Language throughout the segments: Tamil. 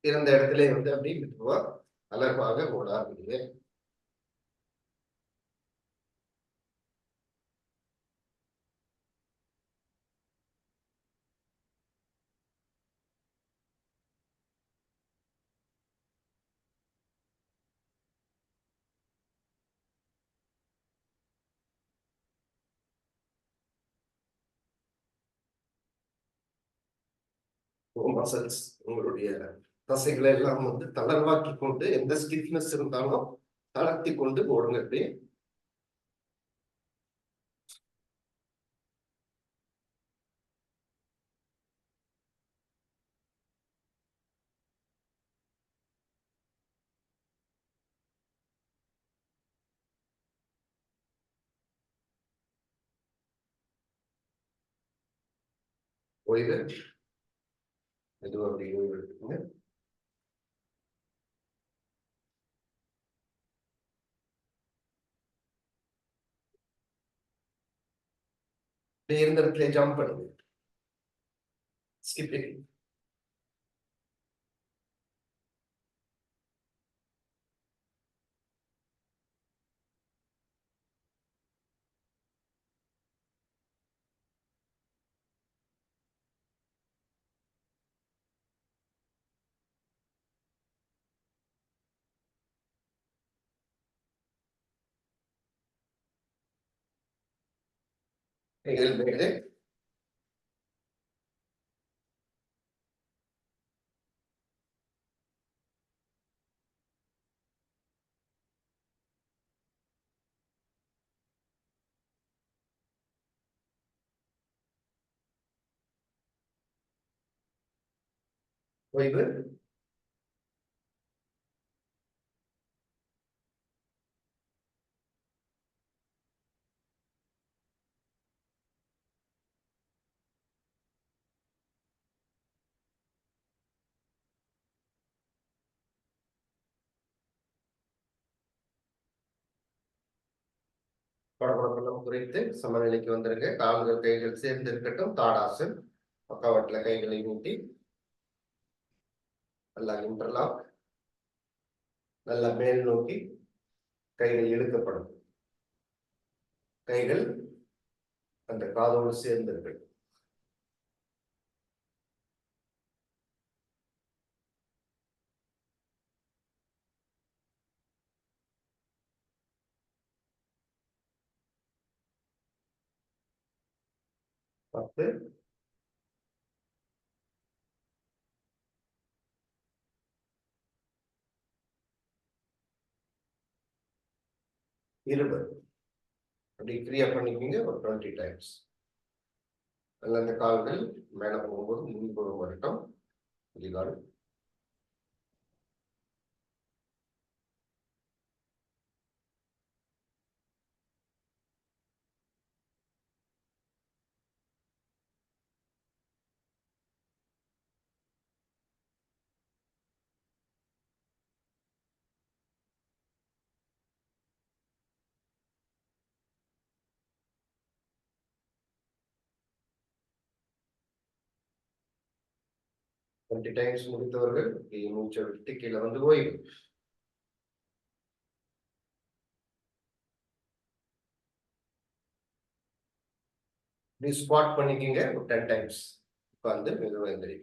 இருந்த இடத்துல வந்து அப்படி மெதுவா அலர்வாக ஓட ஆரம்பிக்குது. மசில்ஸ் உங்களுடைய தசைகளை எல்லாம் வந்து தளர்வாக்கி கொண்டு எந்த ஸ்டிஃப்னஸ் இருந்தாலும் தளர்த்தி கொண்டு ஓடுங்க இப்படி. ஓய்வு மெதுவா அப்படி ஓய்வு எடுத்துக்கோங்க. இப்படி இருந்த இடத்துல ஜம்ப் பண்ணுங்க. ஸ்கிப்பிங். கைகள் மேலே. ஓய்வு. படபடப்பெல்லாம் குறைத்து சமநிலைக்கு வந்துருங்க. கால்கள் கைகள் சேர்ந்து இருக்கட்டும். தாடாசன். பக்கவாட்டுல கைகளை நீட்டி நல்லா இன்டர்லாக். நல்லா மேல் நோக்கி கைகள் இழுக்கப்படும். கைகள் அந்த காதோடு சேர்ந்து இருக்கட்டும். பத்து. 20. அப்படி ஃப்ரீயா பண்ணிக்கிங்க ஒரு 20 டைம்ஸ். அதில் அந்த கால்கள் மேலே போகும்போது முன்புறம் வரட்டும். அதிகால். டுவெண்ட்டி டைம்ஸ் முடித்தவர்கள் மூச்சை விட்டு கீழே வந்து ஓய்வு. இப்படி ஸ்குவாட் பண்ணிக்கிங்க ஒரு 10 டைம்ஸ். உட்கார்ந்து மெதுவாக எந்திரி.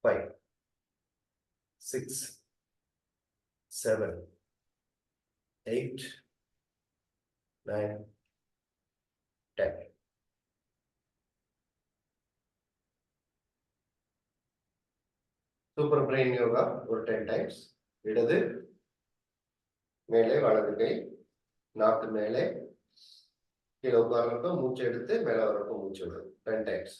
5, 6, 7, 8, 9, 10. சூப்பர் பிரெயின் யோகா ஒரு 10 டைம்ஸ். இடது மேலே, வலது கை நாக்கு மேலே கீழே உட்கார்றப்ப மூச்சை எடுத்து மேலே வரப்போ மூச்சு விடும். 10 டைம்ஸ்.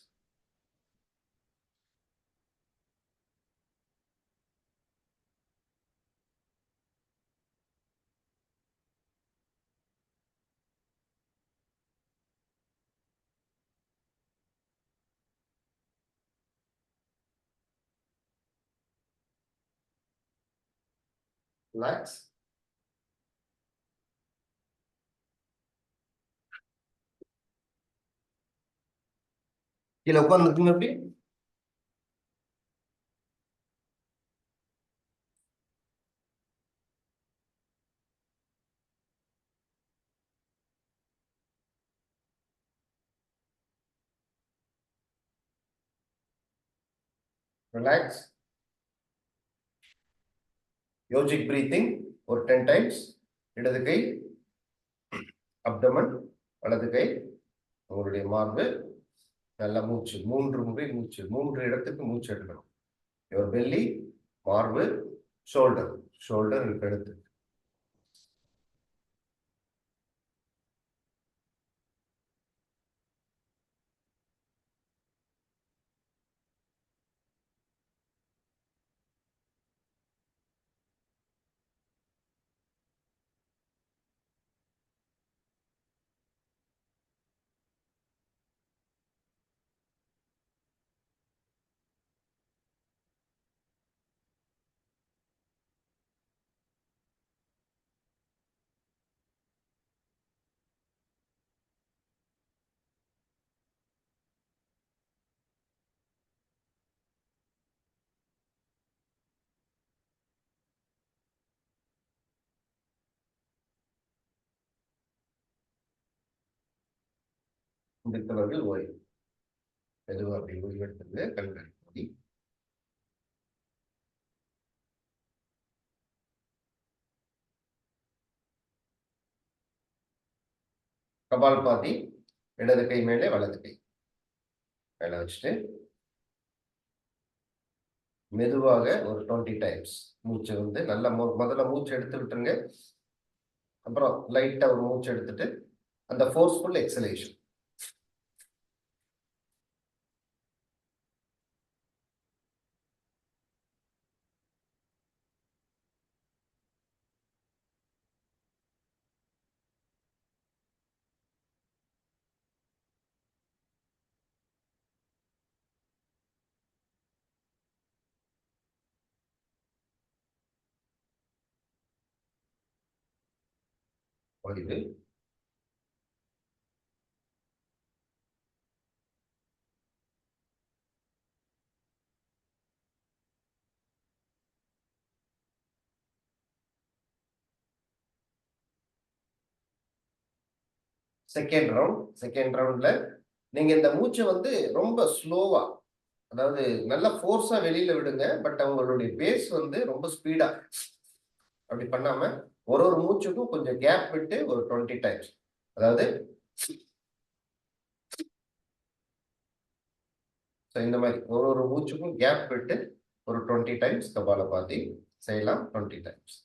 ரிலாக்ஸ். கீழே உட்கார்ந்துருக்குங்க எப்படி? ரிலாக்ஸ். யோஜிக் பிரீத்திங் ஒரு 10 டைம்ஸ். இடது கை அப்டமன், வலது கை உங்களுடைய மார்பு. நல்ல மூச்சு, 3 முறை மூச்சு, 3 இடத்துக்கு மூச்சு எடுக்கணும். யுவர் பெல்லி, மார்பு, ஷோல்டர், ஷோல்டர் கழுத்து. முடித்தவர்கள் ஓய்வு. மெதுவாக அப்படி ஓய்வெடுத்துங்க. கண்கள் மூடி. கபால் பாதி, இடது கை மேலே, வலது கை மேல வச்சுட்டு மெதுவாக ஒரு 20 டைம்ஸ் மூச்சை வந்து நல்லா முதல்ல மூச்சு எடுத்து விட்டுருங்க. அப்புறம் லைட்டா ஒரு மூச்சு எடுத்துட்டு அந்த ஃபோர்ஸ்ஃபுல் எக்ஸலேஷன். ஓய்வு. செகண்ட் ரவுண்ட்ல நீங்க இந்த மூச்சை வந்து ரொம்ப ஸ்லோவா, அதாவது நல்ல ஃபோர்ஸா வெளியில விடுங்க. பட் அவங்களுடைய பேஸ் வந்து ரொம்ப ஸ்பீடா அப்படி பண்ணாம ஒரு ஒரு மூச்சுக்கும் கொஞ்சம் கேப் விட்டு ஒரு 20 டைம்ஸ். அதாவது இந்த மாதிரி ஒரு ஒரு மூச்சுக்கும் கேப் விட்டு ஒரு 20 டைம்ஸ் கபாலபாதி செய்யலாம். 20 டைம்ஸ்.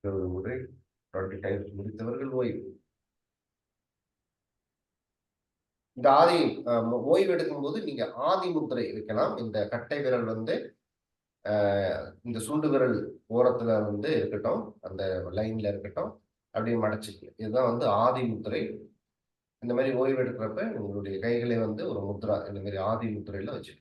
ஒரு முறை 20 டைம்ஸ் முடித்தவர்கள் ஓய்வு. இந்த ஆதி ஓய்வு எடுக்கும் போது நீங்க ஆதி முத்திரை வைக்கலாம். இந்த கட்டை விரல் வந்து இந்த சுண்டு விரல் ஓரத்துல வந்து இருக்கட்டும், அந்த லைன்ல இருக்கட்டும். அப்படியே மடச்சிக்கணும். இதுதான் வந்து ஆதி முத்திரை. இந்த மாதிரி ஓய்வு எடுக்கிறப்ப உங்களுடைய கைகளை வந்து ஒரு முத்ரா இந்த மாதிரி ஆதி முத்திரையில வச்சுக்கணும்.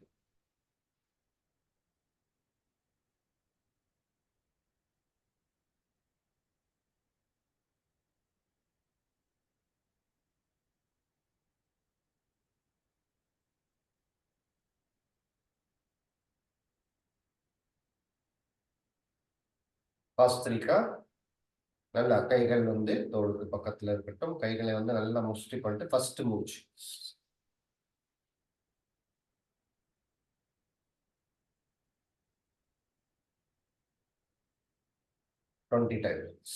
பாஸ்திரிகா. நல்லா கைகள் வந்து தோளுக்கு பக்கத்துல இருக்கட்டும். கைகளை வந்து நல்லா முஷ்டி பண்ணிட்டு ஃபர்ஸ்ட் மூச்சு. 20 டைம்ஸ்.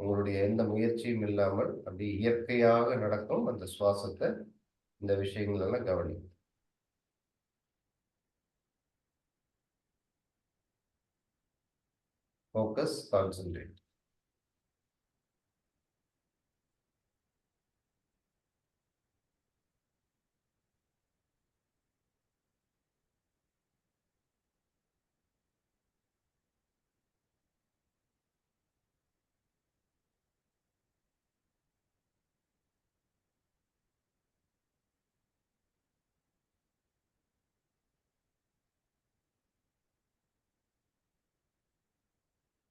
உங்களுடைய எந்த முயற்சியும் இல்லாமல் அப்படி இயற்கையாக நடக்கும் அந்த சுவாசத்தை, இந்த விஷயங்கள் எல்லாம் கவனி. Focus, concentrate.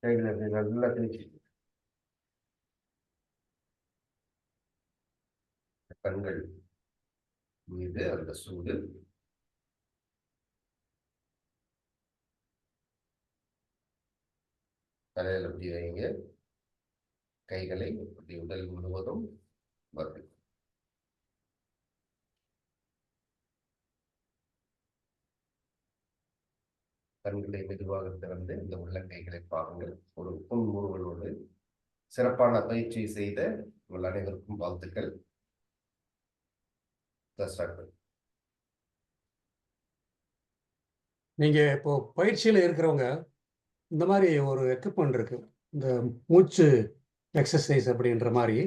நல்லா கிழிச்சு கண்கள் மீது அந்த சூடு தலையில் அப்படி வைங்க. கைகளை அப்படி உடல் முழுவதும் வருது. கண்களை மெதுவாக திறந்து இந்த உள்ளங்கைகளை பாருங்கள். ஒரு புன்முறுவலோடு சிறப்பான பயிற்சி செய்த உங்கள் அனைவருக்கும் வாழ்த்துக்கள். நீங்க இப்போ பயிற்சியில் இருக்கிறவங்க இந்த மாதிரி ஒரு எக்யூப்மெண்ட் இருக்கு, இந்த மூச்சு எக்ஸசைஸ் அப்படின்ற மாதிரி.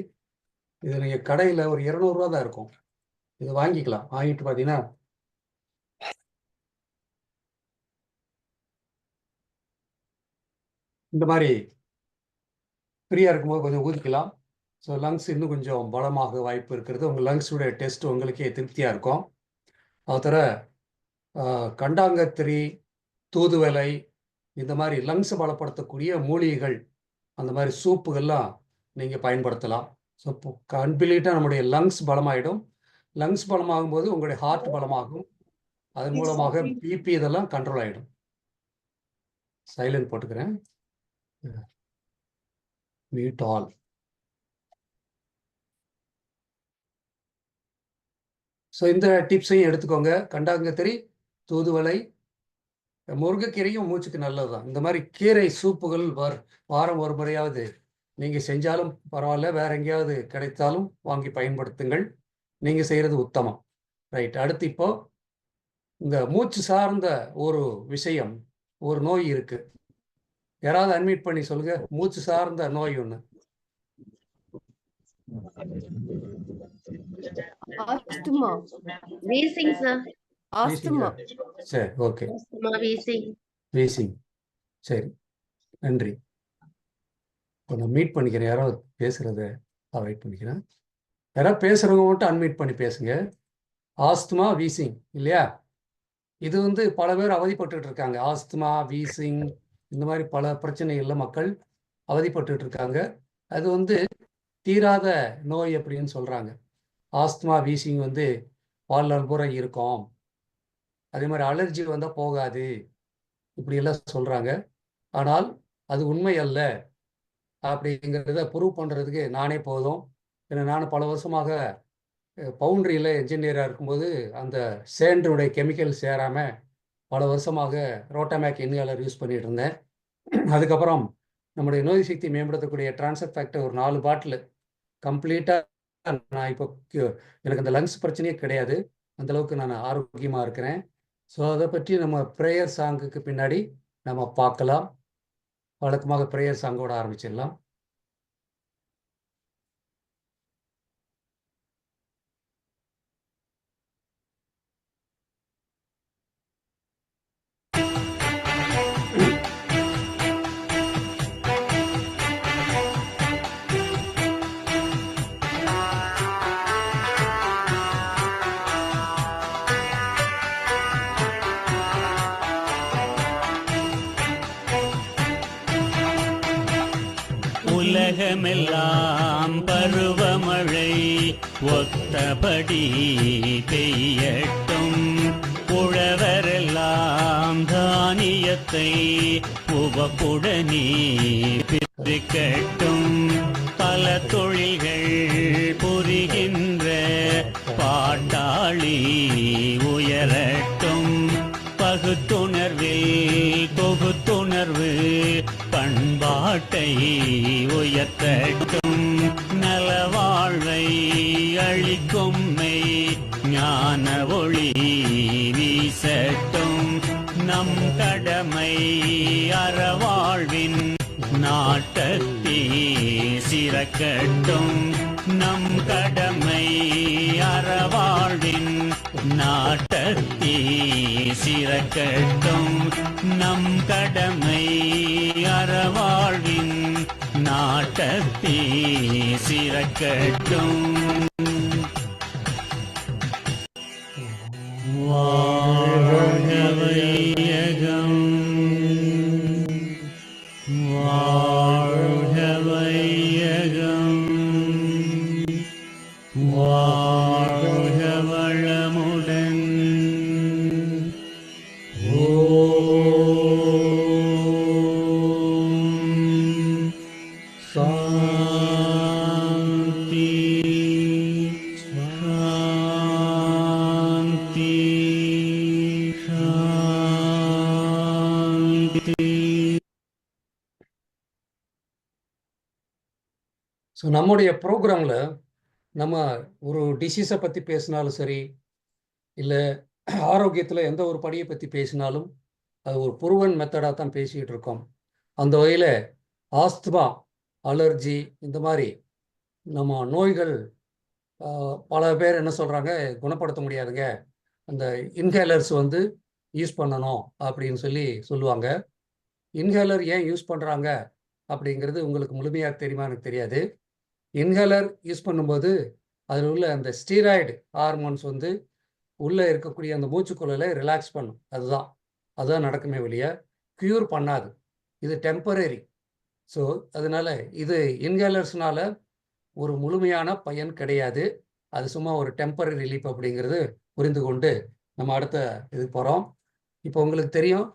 இது நீங்க கடையில் ஒரு 200 ரூபா தான் இருக்கும். இது வாங்கிக்கலாம். வாங்கிட்டு பார்த்தீங்கன்னா இந்த மாதிரி ஃப்ரீயாக இருக்கும்போது கொஞ்சம் ஊதிக்கலாம். ஸோ லங்ஸ் இன்னும் கொஞ்சம் பலமாக வாய்ப்பு இருக்கிறது. உங்கள் லங்ஸுடைய டெஸ்ட் உங்களுக்கே திருப்தியாக இருக்கும். அது தவிர கண்டாங்கத்திரி, தூதுவளை, இந்த மாதிரி லங்ஸை பலப்படுத்தக்கூடிய மூலிகைகள், அந்த மாதிரி சூப்புகள்லாம் நீங்கள் பயன்படுத்தலாம். ஸோ கம்ப்ளீட்டாக நம்முடைய லங்ஸ் பலமாயிடும். லங்ஸ் பலமாகும் போது உங்களுடைய ஹார்ட் பலமாகும். அதன் மூலமாக பிபி இதெல்லாம் கண்ட்ரோல் ஆகிடும். சைலண்ட் போட்டுக்கிறேன். Mute all. ஸோ இந்த டிப்ஸையும் எடுத்துக்கோங்க. கண்டாங்கத்திரி, தூதுவளை, முருங்கைக்கீரையும் மூச்சுக்கு நல்லது தான். இந்த மாதிரி கீரை சூப்புகள் வாரம் ஒரு முறையாவது நீங்கள் செஞ்சாலும் பரவாயில்ல, வேற எங்கேயாவது கிடைத்தாலும் வாங்கி பயன்படுத்துங்கள். நீங்கள் செய்கிறது உத்தமம். ரைட். அடுத்து இப்போ இந்த மூச்சு சார்ந்த ஒரு விஷயம், ஒரு நோய் இருக்கு. யாராவது அட்மிட் பண்ணி சொல்லுங்க. மூச்சு சார்ந்த நோய் ஒன்று. சரி, ஓகே. வீசிங். சரி, நன்றி. இப்போ நான் மீட் பண்ணிக்கிறேன். யாராவது பேசுறத அவாய்ட் பண்ணிக்கிறேன். யாராவது பேசுறவங்க மட்டும் அன்மீட் பண்ணி பேசுங்க. ஆஸ்துமா, வீசிங் இல்லையா? இது வந்து பல பேர் அவதிப்பட்டு இருக்காங்க. ஆஸ்துமா, வீசிங், இந்த மாதிரி பல பிரச்சனைகள்ல மக்கள் அவதிப்பட்டு இருக்காங்க. அது வந்து தீராத நோய் அப்படின்னு சொல்றாங்க. ஆஸ்துமா, வீசிங் வந்து வாழ்நாள் பூரா இருக்கும். அதே மாதிரி அலர்ஜி வந்தால் போகாது, இப்படியெல்லாம் சொல்றாங்க. ஆனால் அது உண்மை அல்ல. அப்படிங்கிறத ப்ரூவ் பண்ணுறதுக்கு நானே போதும். ஏன்னா நான் பல வருஷமாக பவுண்ட்ரியில் என்ஜினியராக இருக்கும்போது அந்த சேண்டனுடைய கெமிக்கல் சேராமல் பல வருஷமாக ரோட்டாமேக் இன்ஹேலர் யூஸ் பண்ணிட்டு இருந்தேன். அதுக்கப்புறம் நம்முடைய நோய் சக்தி மேம்படுத்தக்கூடிய டிரான்ஸ்ஃபர் ஃபேக்டர் ஒரு 4 பாட்டில் கம்ப்ளீட்டாக நான் இப்போ எனக்கு அந்த லங்ஸ் பிரச்சனையே கிடையாது. அந்தளவுக்கு நான் ஆரோக்கியமாக இருக்கிறேன். ஸோ அதை பற்றி நம்ம ப்ரேயர் சாங்குக்கு பின்னாடி நம்ம பார்க்கலாம். வழக்கமாக ப்ரேயர் சாங்கோட ஆரம்பிச்சிடலாம். உலகமெல்லாம் பருவமழை ஒத்தபடி பெய்யட்டும். உழவரெல்லாம் தானியத்தை உவப்புடனே பிரிக்கட்டும். பல தொழில்கள் புரிகின்ற பாட்டாளி உயரட்டும். பகுத்துணர்வில் தொகுத்துணர்வு பண்பா பாட்டை உயர்த்தட்டும். நலவாழ்வை அளிக்கும் மெய் ஞான ஒளி வீசட்டும். நம் கடமை அறவாழ்வின் நாட்டத்தே சிறக்கட்டும். நம் கடமை அறவாழ்வின் நாட்டத்தே சிறக்கட்டும். நம் கடமை அறவாழ்வின் நாட்டத்தே சிறக்கட்டும். வாழ்க வையகம், வாழ்க வையகம், வாழ்க வளமுடன். ஓம் சாந்தி சாந்தி சாந்தி. ஸோ நம்முடைய ப்ரோக்ராமில் நம்ம ஒரு டிசீஸை பற்றி பேசினாலும் சரி, இல்லை ஆரோக்கியத்தில் எந்த ஒரு படியை பற்றி பேசினாலும் அது ஒரு ப்ரூவன் மெத்தடாக தான் பேசிக்கிட்டு இருக்கோம். அந்த வகையில் ஆஸ்துமா, அலர்ஜி, இந்த மாதிரி நம்ம நோய்கள் பல பேர் என்ன சொல்கிறாங்க, குணப்படுத்த முடியாதுங்க, அந்த இன்ஹேலர்ஸ் யூஸ் பண்ணணும் அப்படின்னு சொல்லுவாங்க. இன்ஹேலர் ஏன் யூஸ் பண்ணுறாங்க அப்படிங்கிறது உங்களுக்கு முழுமையாக தெரியுமா எனக்கு தெரியாது. இன்ஹேலர் யூஸ் பண்ணும்போது அதில் உள்ள அந்த ஸ்டீராய்டு ஹார்மோன்ஸ் உள்ளே இருக்கக்கூடிய அந்த மூச்சுக்குழலை ரிலாக்ஸ் பண்ணும். அதுதான் நடக்குமே வெளிய க்யூர் பண்ணாது. இது டெம்பரரி. ஸோ அதனால் இது இன்ஹேலர்ஸ்னால ஒரு முழுமையான பயன் கிடையாது. அது சும்மா ஒரு டெம்பரரி ரிலீஃப் அப்படிங்கிறது புரிந்து கொண்டு நம்ம அடுத்த இதுக்கு போகிறோம். இப்போ உங்களுக்கு தெரியும்,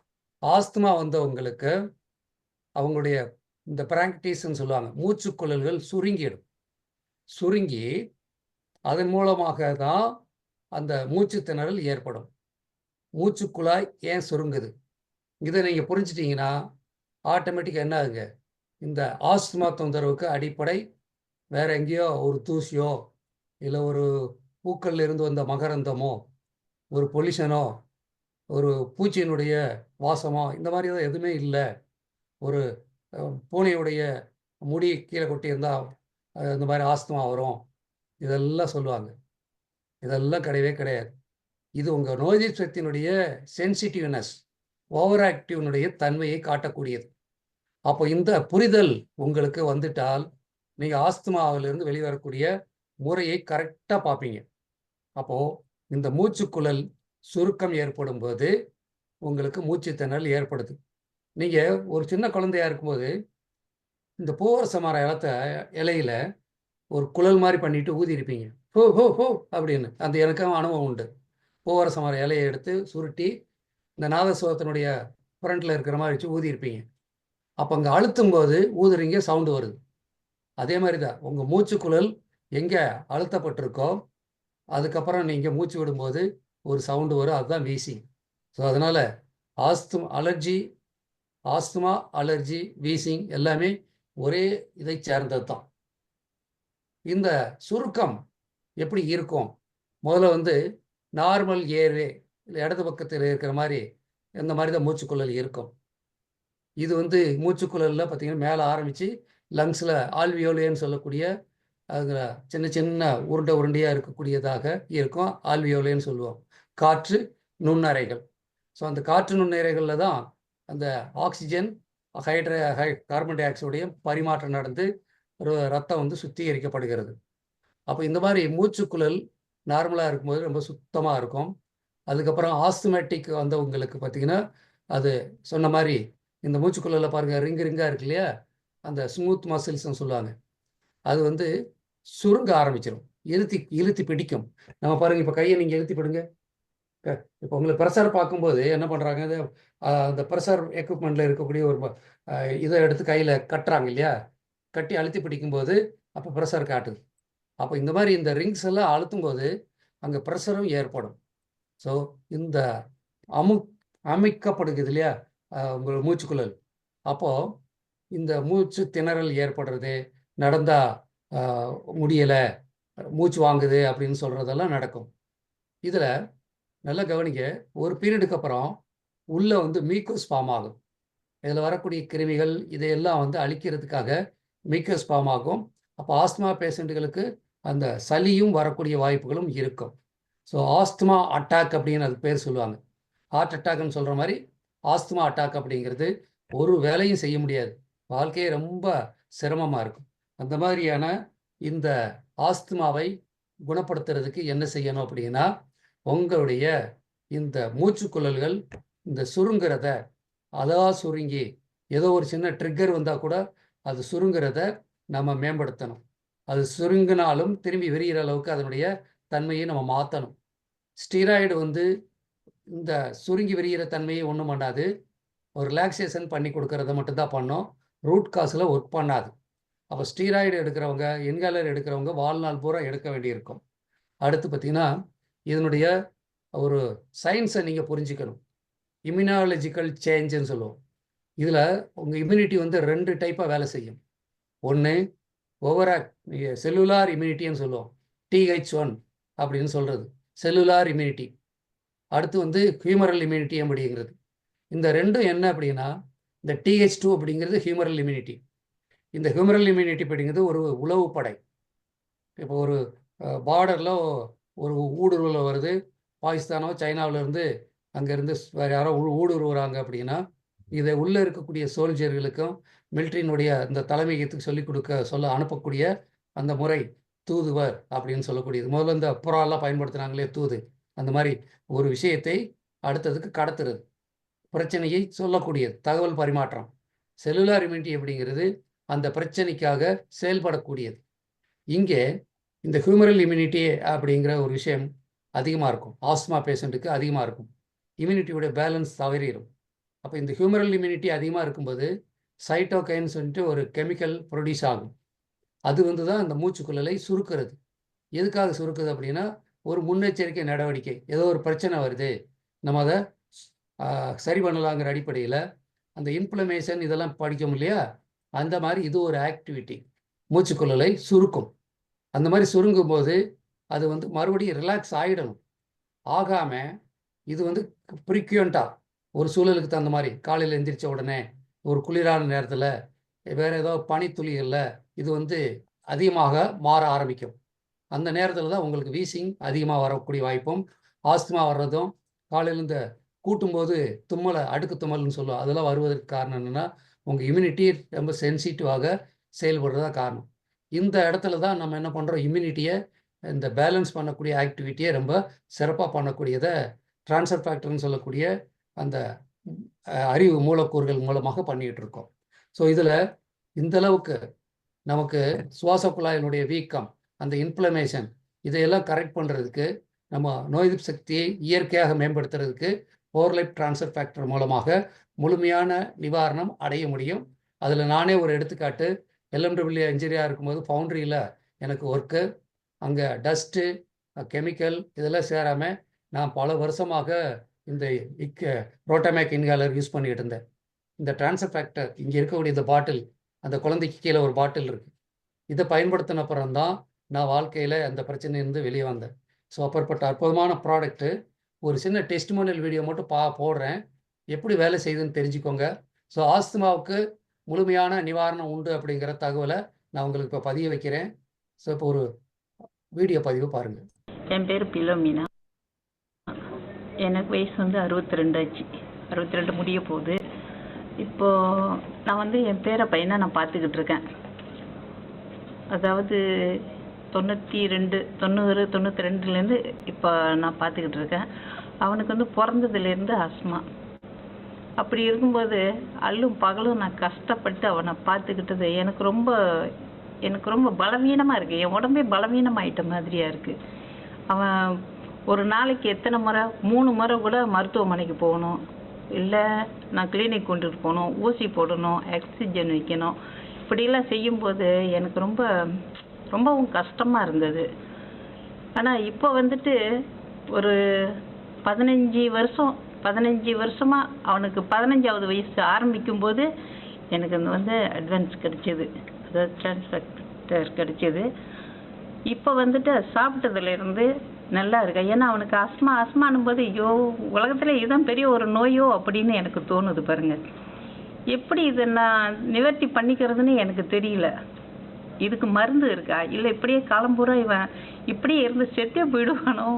ஆஸ்துமா வந்தவங்களுக்கு அவங்களுடைய இந்த பிராங்க்டிஸ்ன்னு சொல்லுவாங்க, மூச்சுக்குழல்கள் சுருங்கி அதன் மூலமாக தான் அந்த மூச்சு திணறல் ஏற்படும். மூச்சுக்குழாய் ஏன் சுருங்குது, இதை நீங்கள் புரிஞ்சிட்டிங்கன்னா ஆட்டோமேட்டிக்காக என்ன ஆகுங்க, இந்த ஆஸ்துமா தொந்தரவுக்கு அடிப்படை வேற எங்கேயோ ஒரு தூசியோ, இல்லை ஒரு பூக்கள்ல இருந்து வந்த மகரந்தமோ, ஒரு பொல்யூஷனோ, ஒரு பூச்சியினுடைய வாசமோ, இந்த மாதிரி தான் எதுவுமே இல்லை. ஒரு பூனையுடைய முடி கீழே கொட்டியிருந்தால் இந்த மாதிரி ஆஸ்துமா வரும், இதெல்லாம் சொல்லுவாங்க. இதெல்லாம் கிடையவே கிடையாது. இது உங்கள் நோய் எதிர்ப்பு சக்தியினுடைய சென்சிட்டிவ்னஸ், ஓவர் ஆக்டிவ்னுடைய தன்மையை காட்டக்கூடியது. அப்போ இந்த புரிதல் உங்களுக்கு வந்துட்டால் நீங்கள் ஆஸ்துமாவிலிருந்து வெளிவரக்கூடிய முறையை கரெக்டாக பார்ப்பீங்க. அப்போது இந்த மூச்சுக்குழல் சுருக்கம் ஏற்படும் போது உங்களுக்கு மூச்சு திணறல் ஏற்படுது. நீங்கள் ஒரு சின்ன குழந்தையாக இருக்கும்போது இந்த பூவரச மர இலையில ஒரு குழல் மாதிரி பண்ணிட்டு ஊதியிருப்பீங்க, ஹோ ஹோ ஹோ அப்படின்னு. அந்த எனக்கும் அனுபவம் உண்டு. பூவரச மர இலையை எடுத்து சுருட்டி இந்த நாதஸ்வரத்தினுடைய ஃப்ரண்ட்டில் இருக்கிற மாதிரி வச்சு ஊதியிருப்பீங்க. அப்போ அங்கே அழுத்தும் போது ஊதுறீங்க, சவுண்டு வருது. அதே மாதிரி தான் உங்கள் மூச்சுக்குழல் எங்கே அழுத்தப்பட்டிருக்கோ அதுக்கப்புறம் நீங்கள் மூச்சு விடும்போது ஒரு சவுண்டு வரும், அதுதான் வீசிங். ஸோ அதனால் ஆஸ்துமா, அலர்ஜி, வீசிங் எல்லாமே ஒரே இதை சேர்ந்தது தான். இந்த சுருக்கம் எப்படி இருக்கும், முதல்ல நார்மல் ஏர்வே இல்லை இடது பக்கத்தில் இருக்கிற மாதிரி இந்த மாதிரி தான் மூச்சுக்குழல் இருக்கும். இது மூச்சுக்குழலில் பார்த்தீங்கன்னா மேலே ஆரம்பித்து லங்ஸில் ஆல்வியோலேன்னு சொல்லக்கூடிய அதில் சின்ன சின்ன உருண்டையாக இருக்கக்கூடியதாக இருக்கும். ஆல்வியோலேன்னு சொல்லுவோம், காற்று நுண்ணறைகள். ஸோ அந்த காற்று நுண்ணறைகளில் தான் அந்த ஆக்சிஜன், கார்பன் டை ஆக்சைடுடைய பரிமாற்றம் நடந்து ரத்தம் சுத்திகரிக்கப்படுகிறது. அப்போ இந்த மாதிரி மூச்சுக்குழல் நார்மலாக இருக்கும்போது ரொம்ப சுத்தமாக இருக்கும். அதுக்கப்புறம் ஆஸ்துமேட்டிக் வந்தவங்களுக்கு பார்த்திங்கன்னா அது சொன்ன மாதிரி இந்த மூச்சுக்குழலில் பாருங்கள் ரிங்காக இருக்கு இல்லையா, அந்த ஸ்மூத் மசில்ஸ்ன்னு சொல்லுவாங்க, அது சுருங்க ஆரம்பிச்சிடும், இழுத்தி பிடிக்கும். நம்ம பாருங்கள், இப்போ கையை நீங்கள் இழுத்தி பிடுங்க. இப்போ உங்களுக்கு ப்ரெஷர் பார்க்கும்போது என்ன பண்ணுறாங்க, அந்த ப்ரெஷர் எக்யூப்மெண்ட்டில் இருக்கக்கூடிய ஒரு இதை எடுத்து கையில் கட்டுறாங்க இல்லையா, கட்டி அழுத்தி பிடிக்கும்போது அப்போ ப்ரெஷர் காட்டுது. அப்போ இந்த மாதிரி இந்த ரிங்ஸ் எல்லாம் அழுத்தும் போது அங்கே ப்ரெஷரும் ஏற்படும். ஸோ இந்த அமைக்கப்படுகிறது இல்லையா உங்கள் மூச்சுக்குழல், அப்போது இந்த மூச்சு திணறல் ஏற்படுறது, நடந்தா முடியலை, மூச்சு வாங்குது அப்படின்னு சொல்கிறதெல்லாம் நடக்கும். இதில் நல்லா கவனிக்க, ஒரு பீரியடுக்கு அப்புறம் உள்ளே வந்து மீக்கோஸ் ஃபார்ம் ஆகும். இதில் வரக்கூடிய கிருமிகள் இதையெல்லாம் வந்து அழிக்கிறதுக்காக மீக்கோஸ் ஃபார்ம் ஆகும். அப்போ ஆஸ்துமா பேஷண்ட்டுகளுக்கு அந்த சளியும் வரக்கூடிய வாய்ப்புகளும் இருக்கும். ஸோ ஆஸ்துமா அட்டாக் அப்படின்னு அது பேர் சொல்லுவாங்க. ஹார்ட் அட்டாக்னு சொல்கிற மாதிரி ஆஸ்துமா அட்டாக் அப்படிங்கிறது ஒரு வேலையும் செய்ய முடியாது, வாழ்க்கையே ரொம்ப சிரமமாக இருக்கும். அந்த மாதிரியான இந்த ஆஸ்துமாவை குணப்படுத்துறதுக்கு என்ன செய்யணும் அப்படின்னா, உங்களுடைய இந்த மூச்சுக்குழல்கள் இந்த சுருங்கிறத சுருங்கி ஏதோ ஒரு சின்ன ட்ரிக்கர் வந்தால் கூட அது சுருங்கிறத நம்ம மேம்படுத்தணும். அது சுருங்கினாலும் திரும்பி விரிகிற அளவுக்கு அதனுடைய தன்மையை நம்ம மாற்றணும். ஸ்டீராய்டு வந்து இந்த சுருங்கி விரிகிற தன்மையை ஒன்றும் பண்ணாது, ஒரு ரிலாக்ஸேஷன் பண்ணி கொடுக்கறத மட்டும்தான் பண்ணோம், ரூட் காஸில் ஒர்க் பண்ணாது. அப்போ ஸ்டீராய்டு எடுக்கிறவங்க, இன்ஹேலர் எடுக்கிறவங்க வாழ்நாள் பூரா எடுக்க வேண்டியிருக்கும். அடுத்து பார்த்திங்கன்னா, இதனுடைய ஒரு சயின்ஸை நீங்கள் புரிஞ்சுக்கணும். இம்யூனாலஜிக்கல் சேஞ்சுன்னு சொல்லுவோம். இதில் உங்கள் இம்யூனிட்டி வந்து 2 டைப்பாக வேலை செய்யும். ஒன்று செல்லுலார் இம்யூனிட்டின்னு சொல்லுவோம், TH1 அப்படின்னு சொல்கிறது செல்லுலார் இம்யூனிட்டி. அடுத்து வந்து ஹியூமரல் இம்யூனிட்டி அப்படிங்கிறது. இந்த ரெண்டும் என்ன அப்படின்னா, இந்த TH2 அப்படிங்கிறது ஹியூமரல் இம்யூனிட்டி. இந்த ஹியூமரல் இம்யூனிட்டி அப்படிங்கிறது ஒரு உளவு படை. இப்போ ஒரு பார்டரில் ஒரு ஊடுருவல் வருது, பாகிஸ்தானோ சைனாவிலேருந்து அங்கேருந்து வேறு யாரோ ஊடுருவுறாங்க அப்படின்னா, இதை உள்ளே இருக்கக்கூடிய சோல்ஜர்களுக்கும் மிலிட்ரியினுடைய இந்த தலைமையகத்துக்கு சொல்ல அனுப்பக்கூடிய அந்த முறை தூதுவர் அப்படின்னு சொல்லக்கூடியது. முதல்ல இந்த புறாலாம் பயன்படுத்துனாங்களே தூது, அந்த மாதிரி ஒரு விஷயத்தை அடுத்ததுக்கு கடத்துறது, பிரச்சனையை சொல்லக்கூடியது, தகவல் பரிமாற்றம். செல்லுலார் இம்யூனிட்டி அப்படிங்கிறது அந்த பிரச்சனைக்காக செயல்படக்கூடியது. இங்கே இந்த ஹியூமரல் இம்யூனிட்டி அப்படிங்கிற ஒரு விஷயம் அதிகமாக இருக்கும், ஆஸ்துமா பேஷண்ட்டுக்கு அதிகமாக இருக்கும். இம்யூனிட்டியோட பேலன்ஸ் தவறிடும். அப்போ இந்த ஹியூமரல் இம்யூனிட்டி அதிகமாக இருக்கும்போது சைட்டோகைன்னு சொல்லிட்டு ஒரு கெமிக்கல் ப்ரொடியூஸ் ஆகும். அது வந்து தான் அந்த மூச்சுக்குழலை சுருக்கிறது. எதுக்காக சுருக்குது அப்படின்னா, ஒரு முன்னெச்சரிக்கை நடவடிக்கை, ஏதோ ஒரு பிரச்சனை வருது, நம்ம அதை சரி பண்ணலாங்கிற அடிப்படையில் அந்த இன்ஃப்ளமேஷன் இதெல்லாம் படிக்கும் இல்லையா, அந்த மாதிரி இது ஒரு ஆக்டிவிட்டி மூச்சுக்குழலை சுருக்கும். அந்த மாதிரி சுருங்கும் போது அது வந்து மறுபடியும் ரிலாக்ஸ் ஆகிடணும். ஆகாமல் இது வந்து ஃப்ரீக்வெண்ட்டாக ஒரு சூழலுக்கு தகுந்த மாதிரி காலையில் எந்திரிச்ச உடனே ஒரு குளிரான நேரத்தில் வேறு ஏதோ பனித்துளிகளில் இது வந்து அதிகமாக மாற ஆரம்பிக்கும். அந்த நேரத்தில் தான் உங்களுக்கு வீசிங் அதிகமாக வரக்கூடிய வாய்ப்பும், ஆஸ்துமா வர்றதும், காலையில் இந்த கூட்டும்போது தும்மலை அடுக்கு தும்மல்னு சொல்லுவோம், அதெல்லாம் வருவதற்கு காரணம் என்னென்னா, உங்கள் இம்யூனிட்டி ரொம்ப சென்சிட்டிவாக செயல்படுறதா காரணம். இந்த இடத்துல தான் நம்ம என்ன பண்ணுறோம், இம்யூனிட்டியை இந்த பேலன்ஸ் பண்ணக்கூடிய ஆக்டிவிட்டியை ரொம்ப சிறப்பாக பண்ணக்கூடியதை ட்ரான்ஸ்ஃபர் ஃபேக்டர்னு சொல்லக்கூடிய அந்த அறிவு மூலக்கூறுகள் மூலமாக பண்ணிகிட்டு இருக்கோம். ஸோ இதில் இந்தளவுக்கு நமக்கு சுவாச குழாயினுடைய வீக்கம், அந்த இன்ஃப்ளமேஷன், இதையெல்லாம் கரெக்ட் பண்ணுறதுக்கு, நம்ம நோய் எதிர்ப்பு சக்தியை இயற்கையாக மேம்படுத்துறதுக்கு ஓவர்லைப் ட்ரான்ஸ்ஃபர் ஃபேக்டர் மூலமாக முழுமையான நிவாரணம் அடைய முடியும். அதில் நானே ஒரு எடுத்துக்காட்டு, LMW இன்ஜினியராக இருக்கும்போது ஃபவுண்ட்ரியில் எனக்கு ஒர்க்கு, அங்கே டஸ்ட்டு கெமிக்கல் இதெல்லாம் சேராமல் நான் பல வருஷமாக இந்த ரோட்டமேக் இன்ஹேலர் யூஸ் பண்ணிக்கிட்டு இருந்தேன். இந்த ட்ரான்ஸ்ஃபர் ஃபேக்டர் இங்கே இருக்கக்கூடிய இந்த பாட்டில், அந்த குழந்தைக்கு கீழே ஒரு பாட்டில் இருக்குது, இதை பயன்படுத்தின அப்புறம்தான் நான் வாழ்க்கையில் அந்த பிரச்சனையிலேருந்து வெளியே வந்தேன். ஸோ அப்பேற்பட்ட அற்புதமான ப்ராடக்ட்டு ஒரு சின்ன டெஸ்டிமோனியல் வீடியோ மட்டும் போடுறேன், எப்படி வேலை செய்யுதுன்னு தெரிஞ்சுக்கோங்க. ஸோ ஆஸ்துமாவுக்கு முழுமையான நிவாரணம் உண்டு அப்படிங்கிற தகவலை நான் உங்களுக்கு இப்போ பதிய வைக்கிறேன். ஸோ இப்போ ஒரு வீடியோ பதிவு பாருங்கள். என் பேர் பிலோமினா. எனக்கு வயசு வந்து 62 ஆச்சு, 62 முடிய போகுது. இப்போது நான் வந்து என் பேர பையனை நான் பார்த்துக்கிட்டு இருக்கேன். அதாவது 92 இப்போ நான் பார்த்துக்கிட்டு இருக்கேன். அவனுக்கு வந்து பிறந்ததுலேருந்து ஆஸ்மா. அப்படி இருக்கும்போது அல்லும் பகலும் நான் கஷ்டப்பட்டு அவனை பார்த்துக்கிட்டது எனக்கு ரொம்ப பலவீனமாக இருக்குது. என் உடம்பே பலவீனமாயிட்ட மாதிரியாக இருக்குது. அவன் ஒரு நாளைக்கு எத்தனை முறை, 3 முறை கூட மருத்துவமனைக்கு போகணும், இல்லை நான் கிளினிக் கொண்டுட்டு போகணும், ஊசி போடணும், ஆக்சிஜன் வைக்கணும். இப்படிலாம் செய்யும்போது எனக்கு ரொம்பவும் கஷ்டமாக இருந்தது. ஆனால் இப்போ வந்துட்டு ஒரு 15 வருஷமாக அவனுக்கு 15ஆவது வயசு ஆரம்பிக்கும்போது எனக்கு வந்து அட்வான்ஸ் கிடைச்சிது, அதாவது டிரான்ஸ்ஃபர் கிடைச்சிது. இப்போ வந்துட்டு சாப்பிட்டதுலேருந்து நல்லா இருக்கேன். ஏன்னா அவனுக்கு அஸ்மானும் போது ஐயோ உலகத்தில் இதுதான் பெரிய ஒரு நோயோ அப்படின்னு எனக்கு தோணுது பாருங்க. எப்படி இதை நான் நிவர்த்தி பண்ணிக்கிறதுன்னு எனக்கு தெரியல. இதுக்கு மருந்து இருக்கா, இல்லை இப்படியே காலம்பூரா இவன் இப்படியே இருந்து செத்தே போயிடுவானோ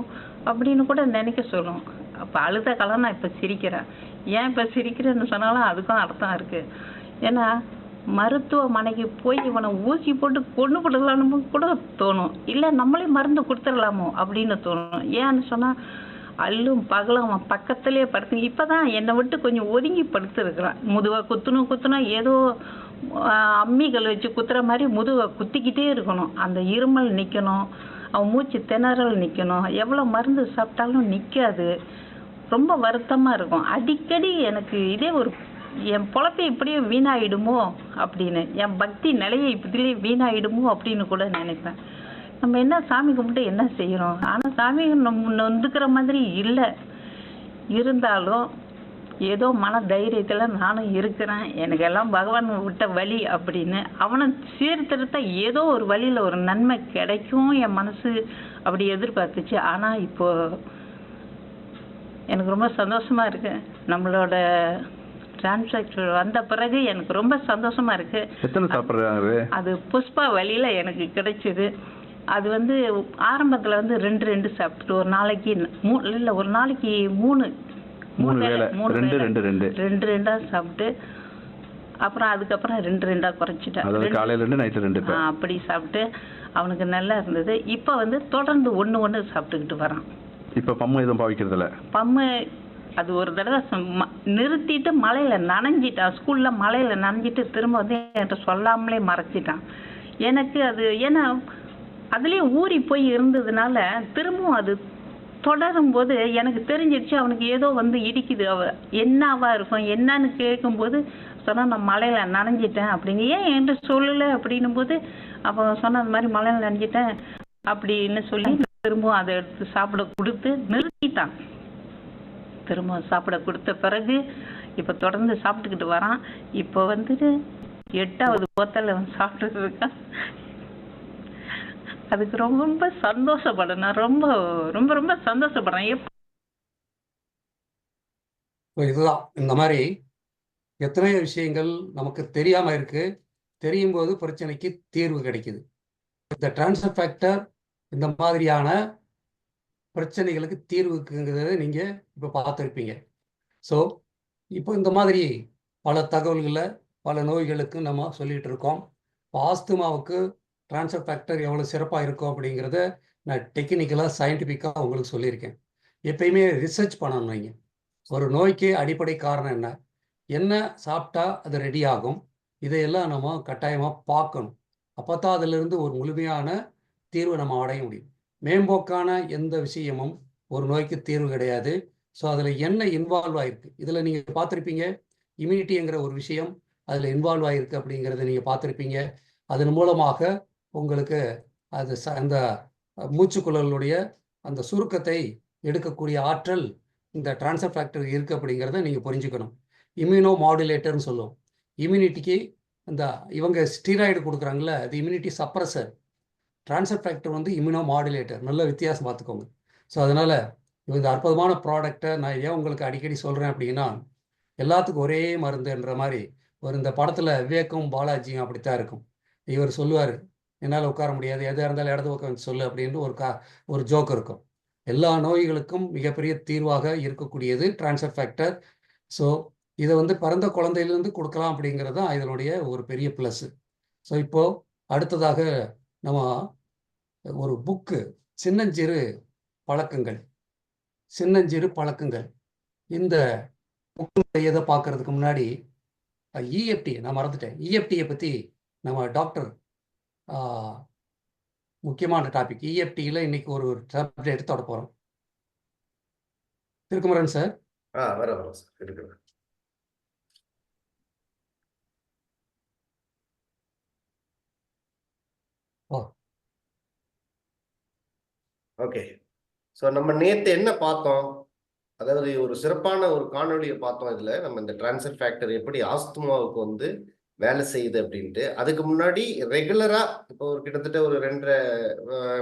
அப்படின்னு கூட நினைக்க சொல்லும். அப்போ அழுத காலம் நான் இப்போ சிரிக்கிறேன். ஏன் இப்போ சிரிக்கிறேன்னு சொன்னாலும் அதுக்கும் அர்த்தம் இருக்குது. ஏன்னா மருத்துவமனைக்கு போய் இவனை ஊசி போட்டு கொண்டு போடலான்னு கூட தோணும், இல்லை நம்மளே மருந்து கொடுத்துடலாமோ அப்படின்னு தோணும். ஏன்னு சொன்னால் அல்லும் பகலும் அவன் பக்கத்துலேயே படுத்து இப்போ தான் என்னை விட்டு கொஞ்சம் ஒதுங்கி படுத்துருக்குறான். முதுவை குத்தணும் ஏதோ அம்மிகள் வச்சு குத்துற மாதிரி முதுவை குத்திக்கிட்டே இருக்கணும், அந்த இருமல் நிற்கணும், அவன் மூச்சு திணறல் நிற்கணும். எவ்வளோ மருந்து சாப்பிட்டாலும் நிற்காது. ரொம்ப வருத்தமாக இருக்கும். அடிக்கடி எனக்கு இதே ஒரு என் பொழப்பை இப்படியே வீணாயிடுமோ அப்படின்னு, என் பக்தி நிலையை இப்படிலே வீணாயிடுமோ அப்படின்னு கூட நினைப்பேன். நம்ம என்ன சாமி கும்பிட்டு என்ன செய்கிறோம், ஆனால் சாமி நம்ம நொந்துக்கிற மாதிரி இல்லை. இருந்தாலும் ஏதோ மன தைரியத்தில் நானும் இருக்கிறேன். எனக்கு எல்லாம் பகவான் விட்ட வழி அப்படின்னு அவனை சீர்திருத்த ஏதோ ஒரு வழியில் ஒரு நன்மை கிடைக்கும் என் மனசு அப்படி எதிர்பார்த்துச்சு. ஆனால் இப்போ எனக்கு ரொம்ப சந்தோஷமா இருக்கு. நம்மளோட டிரான்சாக்ஷன் வந்த பிறகு எனக்கு ரொம்ப சந்தோஷமா இருக்கு. எத்தனை சாப்பிட்றாரு? அது புஷ்பா வழியில எனக்கு கிடைச்சது. அது வந்து ஆரம்பத்துல வந்து 2 சாப்பிட்டு ஒரு நாளைக்கு இல்லை ஒரு நாளைக்கு 3 வேளை 2 சாப்பிட்டு அப்புறம் அதுக்கப்புறம் 2 குறைச்சிட்டேன். அதாவது காலையில 2 நைட்டு 2 அப்படி சாப்பிட்டு அவனுக்கு நல்லா இருந்தது. இப்போ வந்து தொடர்ந்து 1 சாப்பிட்டுக்கிட்டு வரான். இப்போ பம்மு எதுவும் பாவிக்கிறதில்ல? பம்மு அது ஒரு தடவை நிறுத்திட்டு மலையில் நனைஞ்சிட்டான். ஸ்கூலில் மலையில் நனைஞ்சிட்டு திரும்ப வந்து என்கிட்ட சொல்லாமலே மறைச்சிட்டான். எனக்கு அது ஏன்னா அதுலேயே ஊறி போய் இருந்ததுனால திரும்பவும் அது தொடரும் போது எனக்கு தெரிஞ்சிடுச்சு அவனுக்கு ஏதோ வந்து இடிக்குது. என்னவா இருக்கும் என்னன்னு கேட்கும்போது சொன்னால் நான் மலையில் நனைஞ்சிட்டேன் அப்படின்னு. ஏன் என்கிட்ட சொல்லலை அப்படின்னும் போது அப்போ சொன்ன அந்த மாதிரி மலையில் நனைஞ்சிட்டேன் அப்படின்னு சொல்லி திரும்பவும் அதை எடுத்து சாப்பிட கொடுத்து நிறுத்திட்டான். திரும்ப சாப்பிட கொடுத்த பிறகு இப்போ தொடர்ந்து சாப்பிட்டுக்கிட்டு வரான். இப்போ வந்துட்டு 8வது போத்தல் அவன் சாப்பிட்டு இருக்கான். அதுக்கு ரொம்ப சந்தோஷப்படுறேன். நான் ரொம்ப ரொம்ப ரொம்ப சந்தோஷப்படுறேன். இதுதான் இந்த மாதிரி எத்தனையோ விஷயங்கள் நமக்கு தெரியாம இருக்கு. தெரியும் போது பிரச்சனைக்கு தீர்வு கிடைக்குது. இந்த டிரான்ஸ்ஃபர் ஃபேக்டர் இந்த மாதிரியான பிரச்சனைகளுக்கு தீர்வுக்குங்கிறத நீங்க இப்போ பார்த்துருப்பீங்க. ஸோ இப்போ இந்த மாதிரி பல தகவல்களை பல நோய்களுக்கு நம்ம சொல்லிட்டு இருக்கோம். இப்போ ஆஸ்துமாவுக்கு டிரான்ஸ்ஃபர் ஃபேக்டர் எவ்வளோ சிறப்பாக இருக்கும் அப்படிங்கிறத நான் டெக்னிக்கலாக சயின்டிஃபிக்காக உங்களுக்கு சொல்லியிருக்கேன். எப்பயுமே ரிசர்ச் பண்ணணும். நீங்கள் ஒரு நோய்க்கு அடிப்படை காரணம் என்ன சாப்பிட்டா அது ரெடி ஆகும், இதையெல்லாம் நம்ம கட்டாயமாக பார்க்கணும். அப்போ தான் அதிலிருந்து ஒரு முழுமையான தீர்வை நம்ம அடைய முடியும். மேம்போக்கான எந்த விஷயமும் ஒரு நோய்க்கு தீர்வு கிடையாது. ஸோ அதில் என்ன இன்வால்வ் ஆகிருக்கு, இதில் நீங்கள் பார்த்துருப்பீங்க. இம்யூனிட்டிங்கிற ஒரு விஷயம் அதில் இன்வால்வ் ஆகிருக்கு அப்படிங்கிறத நீங்கள் பார்த்துருப்பீங்க. அதன் மூலமாக உங்களுக்கு அது அந்த மூச்சுக்குழலுடைய அந்த சுருக்கத்தை எடுக்கக்கூடிய ஆற்றல் இந்த டிரான்ஸ்ஃபர் ஃபேக்டர் இருக்குது அப்படிங்கிறத நீங்கள் புரிஞ்சுக்கணும். இம்யூனோ மாடுலேட்டர்னு சொல்லுவோம். இம்யூனிட்டிக்கு இந்த இவங்க ஸ்டீராய்டு கொடுக்குறாங்கல்ல, அது இம்யூனிட்டி சப்ரஸர். டிரான்ஸ்ஃபர் ஃபேக்டர் வந்து இம்யூனோ மாடுலேட்டர். நல்ல வித்தியாசம் பார்த்துக்கோங்க. ஸோ அதனால் இந்த அற்புதமான ப்ராடக்டை நான் ஏன் உங்களுக்கு அடிக்கடி சொல்கிறேன் அப்படின்னா, எல்லாத்துக்கும் ஒரே மருந்துன்ற மாதிரி இந்த படத்தில் விவேக்கும் பாலாஜியும் அப்படித்தான் இருக்கும். இவர் சொல்லுவார், என்னால் உட்கார முடியாது, எதாக இருந்தாலும் இடது பக்கம் வந்து சொல்லு அப்படின்னு ஒரு ஜோக் இருக்கும். எல்லா நோய்களுக்கும் மிகப்பெரிய தீர்வாக இருக்கக்கூடியது டிரான்ஸ்ஃபர் ஃபேக்டர். ஸோ இதை வந்து பிறந்த குழந்தையிலேருந்து கொடுக்கலாம் அப்படிங்கிறது தான் இதனுடைய ஒரு பெரிய ப்ளஸ்ஸு. ஸோ இப்போது அடுத்ததாக நம்ம ஒரு புக்கு சின்னஞ்சிறு பழக்கங்கள் இந்த புக்கு எதை பார்க்கறதுக்கு முன்னாடி இஎஃப்டி நான் மறந்துட்டேன். இஎஃப்டியை பற்றி நம்ம டாக்டர் முக்கியமான டாபிக் இஎஃப்டியில் இன்னைக்கு ஒரு சப்ஜெக்ட் தொட போகிறோம். திருக்குமரன் சார். வரோம் சார், இருக்கிறேன். ஓகே. ஸோ நம்ம நேற்று என்ன பார்த்தோம், அதாவது ஒரு சிறப்பான ஒரு காணொலியை பார்த்தோம். இதில் நம்ம இந்த டிரான்ஸ்ஃபர் ஃபேக்டர் எப்படி ஆஸ்துமாவுக்கு வந்து வேலை செய்யுது அப்படின்ட்டு. அதுக்கு முன்னாடி ரெகுலரா இப்போ ஒரு கிட்டத்தட்ட ஒரு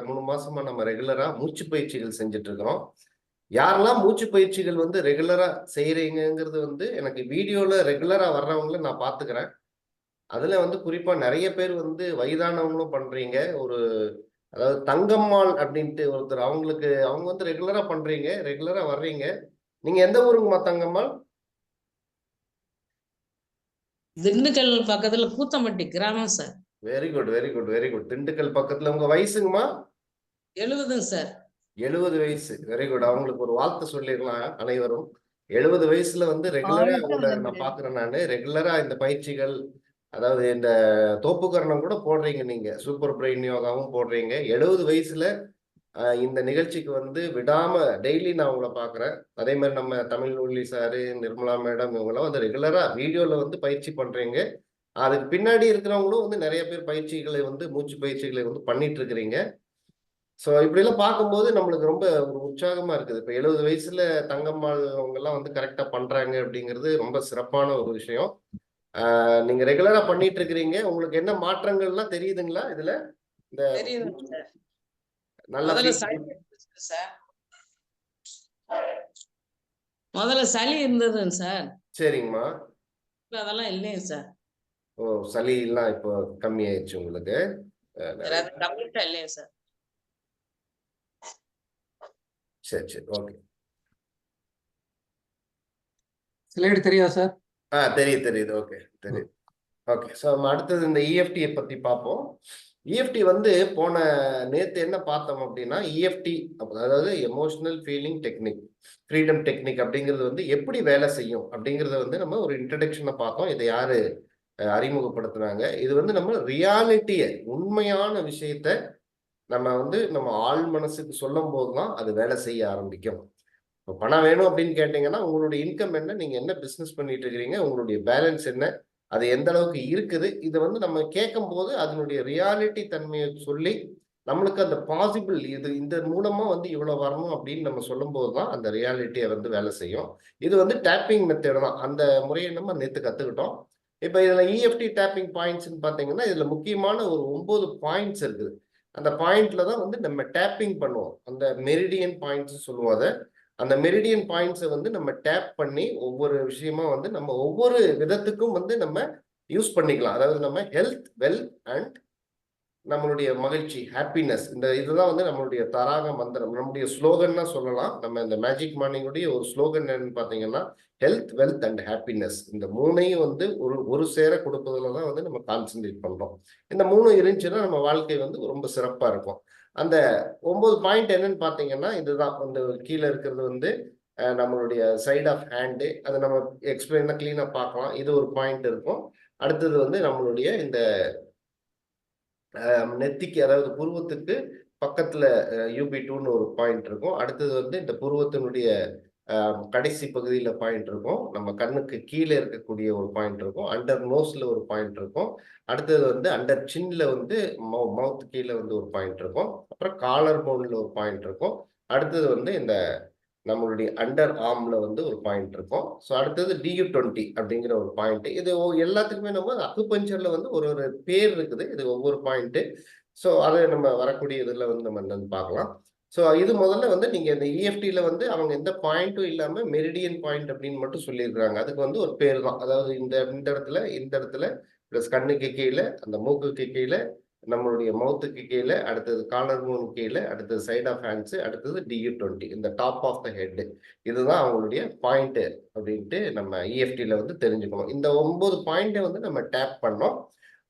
3 மாசமா நம்ம ரெகுலரா மூச்சு பயிற்சிகள் செஞ்சுட்டு இருக்கிறோம். யாரெல்லாம் மூச்சு பயிற்சிகள் வந்து ரெகுலரா செய்யறீங்கிறது வந்து எனக்கு வீடியோல ரெகுலரா வர்றவங்கள நான் பாத்துக்கிறேன். அதுல வந்து குறிப்பா நிறைய பேர் வந்து வயதானவங்களும் பண்றீங்க. அதாவது தங்கம்மாள் அப்படின்ட்டு ஒருத்தர், அவங்க வந்து ரெகுலரா பண்றீங்க, ரெகுலரா வர்றீங்க. நீங்க எந்த ஊருங்கம்மா தங்கம்மாள்? திண்டுக்கல் பக்கத்துல கூத்தம்பட்டி கிராமம் sir. Very good, very good, very good. Dindigul பக்கத்துல. உங்க வயசுங்கம்மா? 70 சார். 70 வயசு. Very good. அவங்களுக்கு ஒரு வாழ்த்து சொல்லிடலாம் அனைவரும். 70 வயசுல வந்து ரெகுலரா உங்களை நான் பாக்குறேன். நானு ரெகுலரா இந்த பயிற்சிகள், அதாவது இந்த தோப்புக்கரணம் கூட போடுறீங்க நீங்க. சூப்பர் பிரெயின் யோகாவும் போடுறீங்க. 70 வயசுல இந்த நிகழ்ச்சிக்கு வந்து விடாம டெய்லி நான் உங்களை பாக்குறேன். அதே மாதிரி நம்ம தமிழ்வள்ளி சாரு, நிர்மலா மேடம், இவங்கெல்லாம் வந்து ரெகுலரா வீடியோல வந்து பயிற்சி பண்றீங்க. அதுக்கு பின்னாடி இருக்கிறவங்களும் வந்து நிறைய பேர் பயிற்சிகளை வந்து மூச்சு பயிற்சிகளை வந்து பண்ணிட்டு இருக்கிறீங்க. ஸோ இப்படிலாம் பார்க்கும்போது நம்மளுக்கு ரொம்ப ஒரு உற்சாகமா இருக்குது. இப்போ 70 வயசுல தங்கம்மாள் அவங்க எல்லாம் வந்து கரெக்டா பண்றாங்க அப்படிங்கிறது ரொம்ப சிறப்பான ஒரு விஷயம். நீங்க ரெகுலரா பண்ணிட்டு இருக்கிறீங்க. உங்களுக்கு என்ன மாற்றங்கள்லாம் தெரியுதுங்களா இதுல? இந்த தெரியுதுங்க சார். நல்ல முதல்ல சளி இருந்துச்சு சார். முதல்ல சளி இருந்ததுங்க சார். சரிங்கம்மா. இப்ப அதெல்லாம் இல்லைங்க சார். ஓ, சளி எல்லாம் இப்போ கம்மி ஆயிடுச்சு உங்களுக்கு. அது கம்ப்ளீட்டா இல்லைங்க சார். சரி சரி, ஓகே. ஸ்லைடு தெரியா சார்? தெரியுது. ஓகே, தெரியுது. ஓகே, ஸோ அடுத்தது இந்த இஎஃப்டியை பத்தி பார்ப்போம். இஎஃப்டி வந்து நேத்து என்ன பார்த்தோம் அப்படின்னா, இஎஃப்டி அதாவது emotional feeling technique, freedom technique அப்படிங்கிறது வந்து எப்படி வேலை செய்யும் அப்படிங்கிறத வந்து நம்ம ஒரு இன்ட்ரடக்ஷனை பார்த்தோம். இதை யாரு அறிமுகப்படுத்துனாங்க? இது வந்து நம்ம ரியாலிட்டியை, உண்மையான விஷயத்த நம்ம ஆள் மனசுக்கு சொல்லும் போதுதான் அது வேலை செய்ய ஆரம்பிக்கும். இப்போ பணம் வேணும் அப்படின்னு கேட்டீங்கன்னா, உங்களுடைய இன்கம் என்ன, நீங்க என்ன பிசினஸ் பண்ணிட்டு இருக்கிறீங்க, உங்களுடைய பேலன்ஸ் என்ன, அது எந்த அளவுக்கு இருக்குது, இதை வந்து நம்ம கேட்கும் போது அதனுடைய ரியாலிட்டி தன்மையை சொல்லி நம்மளுக்கு அந்த பாசிபிள் இந்த மூலமா வந்து இவ்வளவு வரணும் அப்படின்னு நம்ம சொல்லும் போதுதான் அந்த ரியாலிட்டியை வந்து வேலை செய்யும். இது வந்து டேப்பிங் மெத்தட் தான். அந்த முறையை நம்ம நேற்று கத்துக்கிட்டோம். இப்ப இதுல இஎஃப்டி டேப்பிங் பாயிண்ட்ஸ்ன்னு பாத்தீங்கன்னா, இதுல முக்கியமான ஒரு 9 பாயிண்ட்ஸ் இருக்குது. அந்த பாயிண்ட்ல தான் வந்து நம்ம டேப்பிங் பண்ணுவோம். அந்த மெரிடியன் பாயிண்ட்ஸ் சொல்லுவோம் அதை. அந்த மெரிடியன் பாயிண்ட்ஸை வந்து நம்ம டேப் பண்ணி ஒவ்வொரு விஷயமா வந்து நம்ம ஒவ்வொரு விதத்துக்கும் வந்து நம்ம யூஸ் பண்ணிக்கலாம். அதாவது நம்ம ஹெல்த், வெல்த் அண்ட் நம்மளுடைய மகிழ்ச்சி, ஹாப்பினஸ், இதுதான் வந்து நம்மளுடைய தராக மந்திரம், நம்முடைய ஸ்லோகன்னா சொல்லலாம். நம்ம இந்த மேஜிக் மார்னிங்குடைய ஒரு ஸ்லோகன் என்னன்னு பாத்தீங்கன்னா, ஹெல்த், வெல்த் அண்ட் ஹாப்பினஸ். இந்த மூணையும் வந்து ஒரு சேர கொடுப்பதுல தான் வந்து நம்ம கான்சென்ட்ரேட் பண்றோம். இந்த 3 இருந்துச்சுன்னா நம்ம வாழ்க்கை வந்து ரொம்ப சிறப்பா இருக்கும். அந்த 9 பாயிண்ட் என்னன்னு பாத்தீங்கன்னா, இதுதான் வந்து கீழே இருக்கிறது வந்து நம்மளுடைய சைட் ஆஃப் ஹேண்டு. அதை நம்ம எக்ஸ்பிளைனா கிளீனா பார்க்கலாம். இது ஒரு பாயிண்ட் இருக்கும். அடுத்தது வந்து நம்மளுடைய இந்த நெத்திக்கு, அதாவது புருவத்துக்கு பக்கத்துல UB2ன்னு ஒரு பாயிண்ட் இருக்கும். அடுத்தது வந்து இந்த புருவத்தினுடைய கடைசி பகுதியில பாயிண்ட் இருக்கும். நம்ம கண்ணுக்கு கீழே இருக்கக்கூடிய ஒரு பாயிண்ட் இருக்கும். அண்டர் நோஸ்ல ஒரு பாயிண்ட் இருக்கும். அடுத்தது வந்து அண்டர் சின்ல வந்து மவுத் கீழே வந்து ஒரு பாயிண்ட் இருக்கும். அப்புறம் காலர் போன்ல ஒரு பாயிண்ட் இருக்கும். அடுத்தது வந்து இந்த நம்மளுடைய அண்டர் ஆர்ம்ல வந்து ஒரு பாயிண்ட் இருக்கும். ஸோ அடுத்தது DU20 அப்படிங்கிற ஒரு பாயிண்ட். இது எல்லாத்துக்குமே நம்ம அக்குபஞ்சர்ல வந்து ஒரு பேர் இருக்குது. இது ஒவ்வொரு பாயிண்ட். ஸோ அதை நம்ம வரக்கூடிய இதுல வந்து நம்ம என்னன்னு பார்க்கலாம். ஸோ இது முதல்ல வந்து நீங்க இந்த இஎஃப்டில வந்து அவங்க எந்த பாயிண்ட்டும் இல்லாம மெரிடியன் பாயிண்ட் அப்படின்னு மட்டும் சொல்லியிருக்கிறாங்க. அதுக்கு வந்து ஒரு பேர் தான். அதாவது இந்த இடத்துல பிளஸ் கண்ணுக்கு கீழே, அந்த மூக்குக்கு கீழே, நம்மளுடைய மவுத்துக்கு கீழே, அடுத்தது காலர் போன் கீழே, அடுத்தது சைட் ஆஃப் ஹேண்ட்ஸ், அடுத்தது DU20, இந்த டாப் ஆஃப் த ஹெட். இதுதான் அவங்களுடைய பாயிண்ட் அப்படின்ட்டு நம்ம இஎஃப்டில வந்து தெரிஞ்சுக்கணும். இந்த 9 பாயிண்டை வந்து நம்ம டேப் பண்ணோம்.